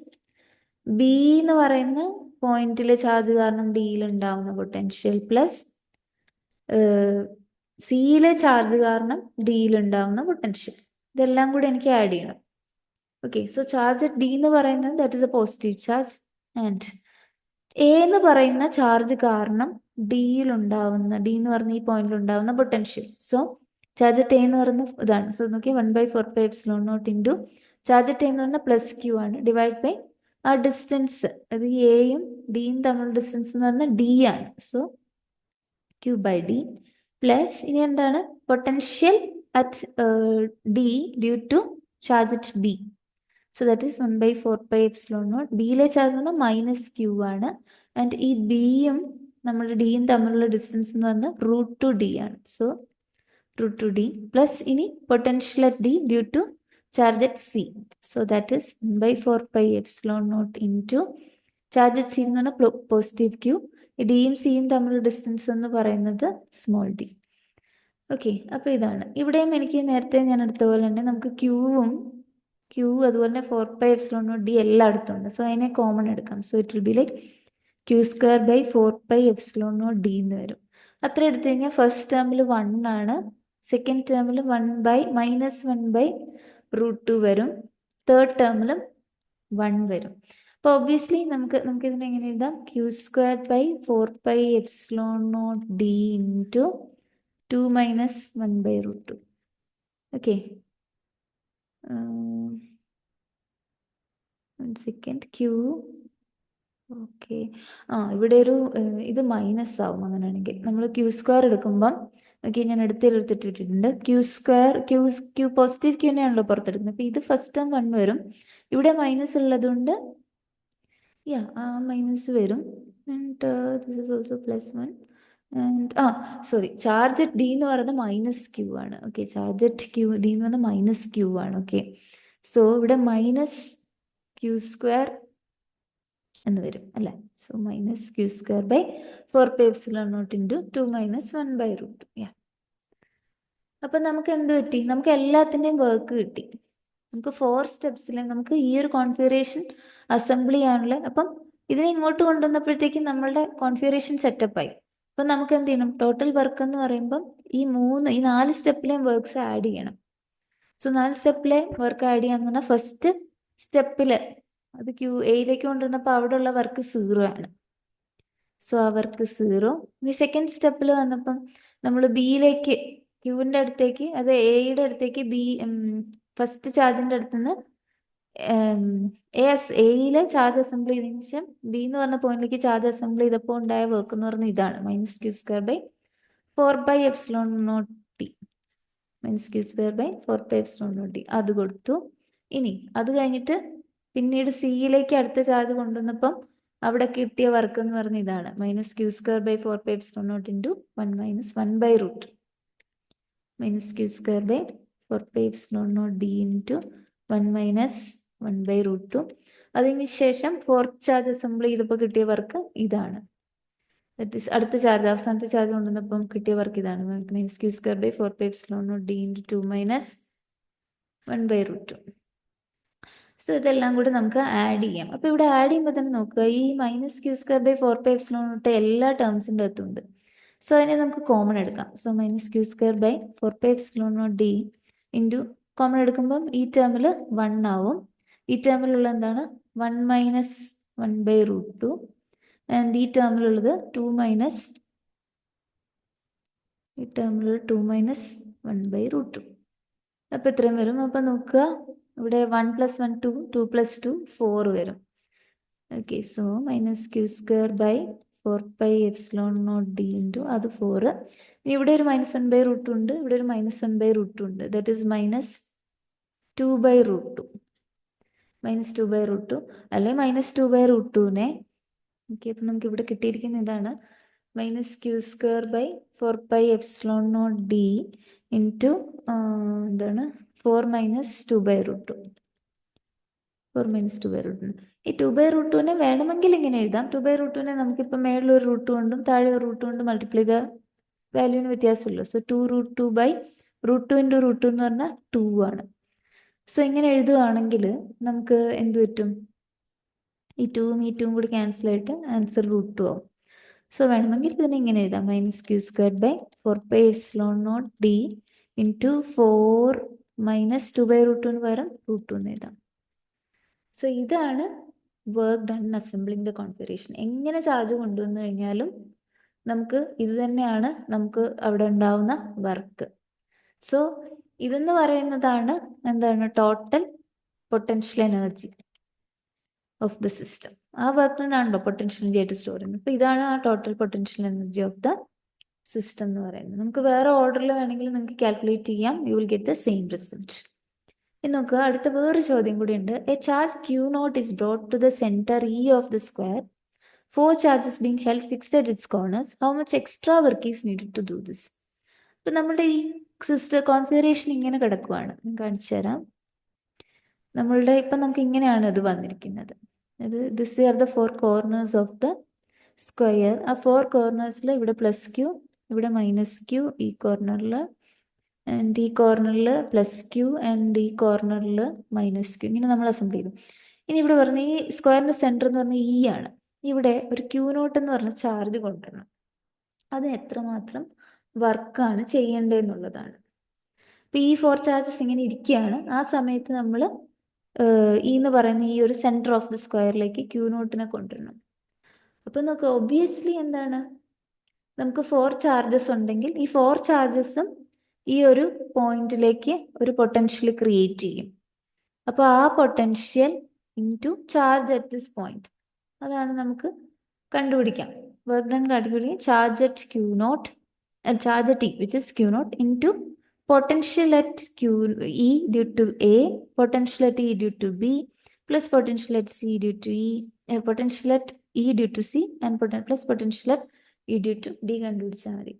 ബി എന്ന് പറയുന്ന പോയിന്റിലെ ചാർജ് കാരണം ഡിയിൽ ഉണ്ടാകുന്ന പൊട്ടൻഷ്യൽ പ്ലസ് സിയിലെ ചാർജ് കാരണം ഡിയിൽ ഉണ്ടാകുന്ന പൊട്ടൻഷ്യൽ, ഇതെല്ലാം കൂടി എനിക്ക് ആഡ് ചെയ്യണം. Okay, so charge at D എന്ന് പറയുന്നത് that is A positive charge and A എന്ന് പറയുന്ന ചാർജ് കാരണം ഡിയിൽ ഉണ്ടാവുന്ന, ഡി എന്ന് പറഞ്ഞ ഈ പോയിന്റിൽ ഉണ്ടാവുന്ന potential. So charge at A എന്ന് പറയുന്ന ഇതാണ്. സോ നോക്കി 1/4πε0 ഇൻറ്റു ചാർജ് എന്ന് പറഞ്ഞാൽ പ്ലസ് ക്യൂ ആണ്, ഡിവൈഡ് ബൈ ആ ഡിസ്റ്റൻസ്, അത് എയും ഡിയും തമ്മിലുള്ള ഡിസ്റ്റൻസ് എന്ന് പറഞ്ഞാൽ ഡി ആണ്. So Q by D plus ഇനി എന്താണ് potential at D due to charge at B. So that is 1/4πε0. ബിയിലെ ചാർജ് എന്ന് പറഞ്ഞാൽ മൈനസ് ക്യൂ ആണ്. ആൻഡ് ഈ ബിയും നമ്മുടെ ഡിയും തമ്മിലുള്ള ഡിസ്റ്റൻസ് എന്ന് പറഞ്ഞാൽ √2d ആണ്. സോ √2d പ്ലസ് ഇനി potential at D due to charge at C. So that is 1/4πε0 into charge at C എന്ന് പറഞ്ഞാൽ പോസിറ്റീവ് ക്യൂ, ഡിയും സിയും തമ്മിലുള്ള ഡിസ്റ്റൻസ് എന്ന് പറയുന്നത് സ്മോൾ ഡി. ഓക്കെ, അപ്പൊ ഇതാണ്. ഇവിടെയും എനിക്ക് നേരത്തെ ഞാൻ എടുത്ത പോലെ തന്നെ നമുക്ക് ക്യൂ അതുപോലെ തന്നെ 4πε0 ഡി എല്ലായിടത്തും ഉണ്ട്. സോ അതിനെ കോമൺ എടുക്കാം. So it will be like q²/4πε0 D എന്ന് വരും. അത്ര എടുത്തു കഴിഞ്ഞാൽ ഫസ്റ്റ് ടേമിൽ 1 ആണ്, സെക്കൻഡ് ടേമിൽ -1/√2 വരും, തേർഡ് ടേമിലും 1 വരും. അപ്പോൾ ഒബ്വിയസ്ലി നമുക്ക് ഇതിനെ എങ്ങനെ എഴുതാം? q²/4πε0 D into 2 - 1/√2. Okay, second Q. Okay, ഇവിടെ ഒരു ഇത് മൈനസ് ആവും അങ്ങനെയാണെങ്കിൽ. നമ്മൾ q² എടുക്കുമ്പം ഓക്കെ, ഞാൻ എടുത്തിട്ടിട്ടുണ്ട് ക്യൂ പോസിറ്റീവ് ക്യൂ തന്നെയാണല്ലോ പുറത്തെടുക്കുന്നത്. അപ്പോൾ ഇത് ഫസ്റ്റ് ടേം 1 വരും, ഇവിടെ മൈനസ് ഉള്ളതുകൊണ്ട് മൈനസ് വരും. And this is also +1. And sorry, charge at D എന്ന് പറയുന്നത് മൈനസ് ക്യൂ ആണ്. Okay, charge at Q D എന്ന് പറയുന്നത് മൈനസ് ക്യൂ ആണ്. ഓക്കെ, സോ ഇവിടെ -q² എന്ന് വരും അല്ലേ. So -q²/4πε0 into 2 - 1/√2. അപ്പൊ നമുക്ക് എന്ത് പറ്റി? നമുക്ക് എല്ലാത്തിൻ്റെയും വർക്ക് കിട്ടി. നമുക്ക് 4 സ്റ്റെപ്സിൽ നമുക്ക് ഈ ഒരു കോൺഫിഗറേഷൻ അസംബിൾ ചെയ്യാനുള്ള, അപ്പം ഇതിനെ ഇങ്ങോട്ട് കൊണ്ടുവന്നപ്പോഴത്തേക്കും നമ്മളുടെ കോൺഫിഗറേഷൻ സെറ്റപ്പായി. അപ്പം നമുക്ക് എന്ത് ചെയ്യണം? ടോട്ടൽ വർക്ക് എന്ന് പറയുമ്പം ഈ 4 സ്റ്റെപ്പിലെയും വർക്ക്സ് ആഡ് ചെയ്യണം. സോ 4 സ്റ്റെപ്പിലെ വർക്ക് ആഡ് ചെയ്യാന്ന് പറഞ്ഞാൽ ഫസ്റ്റ് സ്റ്റെപ്പിൽ അത് എയിലേക്ക് കൊണ്ടുവന്നപ്പോൾ അവിടെ ഉള്ള വർക്ക് 0 ആണ്. സോ ആ വർക്ക് 0. ഇനി സെക്കൻഡ് സ്റ്റെപ്പിൽ വന്നപ്പം നമ്മൾ ബിയിലേക്ക്, ക്യൂവിൻ്റെ അടുത്തേക്ക്, അത് എയുടെ അടുത്തേക്ക് ഫസ്റ്റ് ചാർജിൻ്റെ അടുത്തുനിന്ന് എയിലെ ചാർജ് അസംബിൾ ചെയ്തതിനു ശേഷം ബി എന്ന് പറഞ്ഞ പോയിന്റിലേക്ക് ചാർജ് അസംബിൾ ചെയ്തപ്പോൾ ഉണ്ടായ വർക്ക് എന്ന് പറഞ്ഞാൽ ഇതാണ് -q²/4πε0t. -q²/4πε0t അത് കൊടുത്തു. ഇനി അത് കഴിഞ്ഞിട്ട് പിന്നീട് സിയിലേക്ക് അടുത്ത ചാർജ് കൊണ്ടുവന്നപ്പം അവിടെ കിട്ടിയ വർക്ക് എന്ന് പറഞ്ഞ ഇതാണ് -q²/4πε0 ഇൻറ്റു 1 - 1/√2. -q²/4πε0d into 1 - 1/√2. അതിന് ശേഷം ഫോർത്ത് ചാർജ് അസംബിൾ ചെയ്തപ്പോൾ കിട്ടിയ വർക്ക് ഇതാണ്. ദാറ്റ് ഈസ് അടുത്ത ചാർജ്, അവസാനത്തെ ചാർജ് കൊണ്ടുവന്നപ്പം കിട്ടിയ വർക്ക് ഇതാണ് -q²/4πε0d ഇൻറ്റു 2 - 1/√2. സോ ഇതെല്ലാം കൂടി നമുക്ക് ആഡ് ചെയ്യാം. അപ്പോൾ ഇവിടെ ആഡ് ചെയ്യുമ്പോൾ തന്നെ നോക്കുക, ഈ -q²/4πε0 എല്ലാ ടേംസിൻ്റെ അകത്തുണ്ട്. സോ അതിനെ നമുക്ക് കോമൺ എടുക്കാം. സോ -q²/4πε0d ഇൻറ്റു കോമൺ എടുക്കുമ്പം ഈ ടേമിൽ 1 ആവും. ഈ ടേമിലുള്ള എന്താണ് 1 - 1/√2. ആൻഡ് ഈ ടേമിലുള്ളത് 2 - 1/√2. അപ്പോൾ ഇത്രയും വരും. അപ്പോൾ നോക്കുക, ഇവിടെ 1 + 1 2, 2 + 2 4 വരും. ഓക്കെ, സോ -q²/4πε0d ഇൻറ്റു അത് 4. ഇവിടെ ഒരു -1/√2 ഉണ്ട്, ഇവിടെ ഒരു -1/√2 ഉണ്ട്. That is -2/√2. -2/√2 അല്ലെ -2/√2നെ. ഓക്കെ, അപ്പം നമുക്ക് ഇവിടെ കിട്ടിയിരിക്കുന്ന ഇതാണ് -q²/4πε0d ഇൻറ്റു എന്താണ് 4 - 2/√2. 4 - 2/√2. ഈ 2/√2നെ വേണമെങ്കിൽ ഇങ്ങനെ എഴുതാം. 2/√2നെ നമുക്കിപ്പോൾ മേളിലൊരു √2 കൊണ്ടും താഴെ ഒരു √2 കൊണ്ട് മൾട്ടിപ്ലൈ ചെയ്ത വാല്യൂവിന് വ്യത്യാസമില്ല. സോ 2√2/√2 ഇൻറ്റു √2 എന്ന് പറഞ്ഞാൽ 2 ആണ്. സോ ഇങ്ങനെ എഴുതുകയാണെങ്കിൽ നമുക്ക് എന്ത് പറ്റും? ഈ 2ഉം ഈ 2ഉം കൂടി ക്യാൻസൽ ആയിട്ട് ആൻസർ √2 ആവും. സോ വേണമെങ്കിൽ ഇതിനെ ഇങ്ങനെ എഴുതാം -q²/4πε0d ഇൻറ്റു 4 - 2/√2ന് പകരം √2 എന്ന് എഴുതാം. സോ ഇതാണ് work done assembling the configuration. എങ്ങനെ ചാർജ് കൊണ്ടുവന്നു കഴിഞ്ഞാലും നമുക്ക് ഇത് തന്നെയാണ് നമുക്ക് അവിടെ ഉണ്ടാവുന്ന വർക്ക്. സോ ഇതെന്ന് പറയുന്നതാണ് എന്താണ് total potential energy of the system. ആ വർക്ക് ഡൺ ആണല്ലോ പൊട്ടൻഷ്യൽ എനർജി ആയിട്ട് സ്റ്റോർ ചെയ്യുന്നത്. അപ്പൊ ഇതാണ് ആ total potential energy of the system എന്ന് പറയുന്നത്. നമുക്ക് വേറെ ഓർഡറിൽ വേണമെങ്കിൽ നിങ്ങൾക്ക് കാൽക്കുലേറ്റ് ചെയ്യാം. You will get the same result. ഇനി നോക്കുക, അടുത്ത വേറൊരു ചോദ്യം കൂടി ഉണ്ട്. A charge Q0 is brought to the center E of the square. 4 charges being held fixed at its corners. How much extra work is needed to do this? ഇപ്പൊ നമ്മുടെ ഈ സിസ്റ്റം കോൺഫിഗറേഷൻ ഇങ്ങനെ കിടക്കുവാണ്. ഞാൻ കാണിച്ചു തരാം. നമ്മളുടെ ഇപ്പൊ നമുക്ക് ഇങ്ങനെയാണ് ഇത് വന്നിരിക്കുന്നത്. ഇത് this are the 4 corners of the square. ആ 4 cornersൽ ഇവിടെ പ്ലസ് ക്യൂ, ഇവിടെ മൈനസ് ക്യൂ, ഈ കോർണറിൽ ആൻഡ് ഈ കോർണറിൽ പ്ലസ് ക്യൂ ആൻഡ് ഈ കോർണറിൽ മൈനസ് ക്യൂ. ഇങ്ങനെ നമ്മൾ അസംബിൾ ചെയ്തു. ഇനി ഇവിടെ പറഞ്ഞ ഈ സ്ക്വയറിന്റെ സെന്റർ എന്ന് പറഞ്ഞാൽ ഇ ആണ്. ഇവിടെ ഒരു Q0 എന്ന് പറഞ്ഞ ചാർജ് കൊണ്ടുവരണം. അത് എത്രമാത്രം വർക്കാണ് ചെയ്യേണ്ടതെന്നുള്ളതാണ്. ഇപ്പൊ ഈ 4 ചാർജസ് ഇങ്ങനെ ഇരിക്കുകയാണ്. ആ സമയത്ത് നമ്മൾ ഈ എന്ന് പറയുന്ന ഈ ഒരു സെന്റർ ഓഫ് ദ സ്ക്വയറിലേക്ക് Q0 കൊണ്ടുവരണം. അപ്പൊ നമുക്ക് ഒബ്വിയസ്ലി എന്താണ്, നമുക്ക് 4 ചാർജസ് ഉണ്ടെങ്കിൽ ഈ 4 ചാർജസും ഈ ഒരു പോയിന്റിലേക്ക് ഒരു പൊട്ടൻഷ്യൽ ക്രിയേറ്റ് ചെയ്യും. അപ്പോൾ ആ potential into charge at this point, അതാണ് നമുക്ക് കണ്ടുപിടിക്കാം. വർക്ക് ഡൺ കണ്ടുപിടിക്കാം. Charge at Q0, charge at E which is Q0 into potential at E due to A, potential at E due to B, plus potential at C due to E, potential at E due to C and plus potential at E due to D കണ്ടുപിടിച്ചാൽ മതി.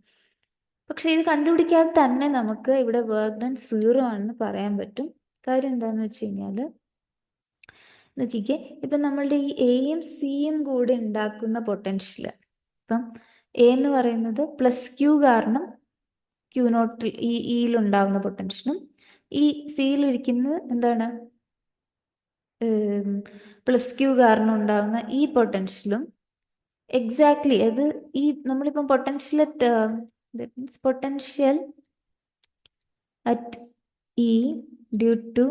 പക്ഷെ ഇത് കണ്ടുപിടിക്കാതെ തന്നെ നമുക്ക് ഇവിടെ work done 0 ആണെന്ന് പറയാൻ പറ്റും. കാര്യം എന്താണെന്ന് വെച്ച് കഴിഞ്ഞാൽ നോക്കിക്കേ, ഇപ്പം നമ്മളുടെ ഈ എയും സിയും കൂടി ഉണ്ടാക്കുന്ന പൊട്ടൻഷ്യൽ, ഇപ്പം എ എന്ന് പറയുന്നത് പ്ലസ് ക്യൂ കാരണം Q0 ഈ ഇയിൽ ഉണ്ടാകുന്ന പൊട്ടൻഷ്യലും ഈ സിയിലിരിക്കുന്നത് എന്താണ് പ്ലസ് ക്യൂ കാരണം ഉണ്ടാകുന്ന ഈ പൊട്ടൻഷ്യലും എക്സാക്ട്ലി അത് ഈ നമ്മളിപ്പം potential at E due to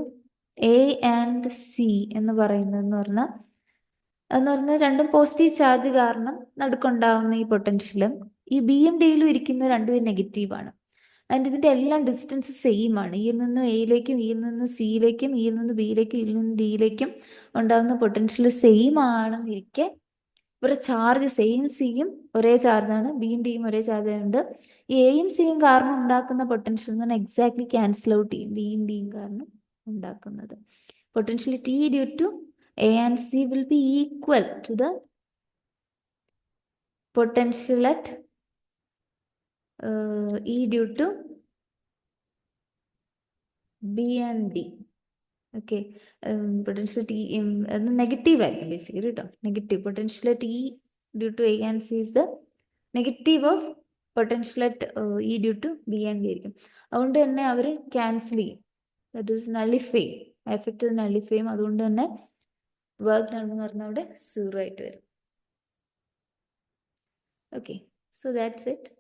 A and C എന്ന് പറയുന്നതെന്ന് പറഞ്ഞാൽ രണ്ടും പോസിറ്റീവ് ചാർജ് കാരണം നടുക്കുണ്ടാവുന്ന ഈ പൊട്ടൻഷ്യലും ഈ ബിയും ഡിയിലും ഇരിക്കുന്ന രണ്ടും നെഗറ്റീവാണ്. ആൻഡ് ഇതിന്റെ എല്ലാം ഡിസ്റ്റൻസ് സെയിം ആണ്. ഇയിൽ നിന്നും എയിലേക്കും ഇയിൽ നിന്ന് സിയിലേക്കും ഇയിൽ നിന്ന് ബിയിലേക്കും ഇയിൽ നിന്ന് ഡിയിലേക്കും ഉണ്ടാകുന്ന പൊട്ടൻഷ്യൽ സെയിം ആണെന്നിരിക്കെ ഇവരുടെ ചാർജ് സെയിം, സിയും ഒരേ ചാർജാണ്, ബിയും ഡിയും ഒരേ ചാർജ് ആയതുകൊണ്ട് ഈ എയും സിയും കാരണം ഉണ്ടാക്കുന്ന പൊട്ടൻഷ്യൽ എന്ന് പറഞ്ഞാൽ എക്സാക്ട്ലി ക്യാൻസൽ ഔട്ട് ചെയ്യും. ബിയും ഡിയും കാരണം ഉണ്ടാക്കുന്നത് potential T due to A and C will be equal to the potential at E due to B and D. Okay, potential T അത് നെഗറ്റീവ് ആയിരിക്കും ബേസിക്കലി കേട്ടോ. Negative potential at E due to A and C is the negative of potential at E due to B and D ആയിരിക്കും. അതുകൊണ്ട് തന്നെ അവർ cancel ചെയ്യും. That is nullify, effect nullify ചെയ്യും. അതുകൊണ്ട് തന്നെ വർക്ക് ഡൺ എന്ന് പറഞ്ഞാൽ അവിടെ 0 ആയിട്ട് വരും. Okay, so that's it.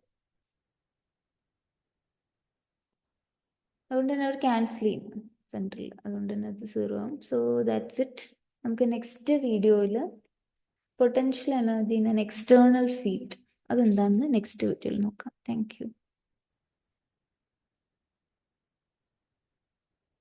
അതുകൊണ്ട് തന്നെ അവർ ക്യാൻസൽ ചെയ്യും സെൻട്രൽ, അതുകൊണ്ട് തന്നെ അത് 0 ആവും. So that's it. നമുക്ക് നെക്സ്റ്റ് വീഡിയോയിൽ potential energy in an external field അതെന്താണെന്ന് നെക്സ്റ്റ് വീഡിയോയിൽ നോക്കാം. Thank you.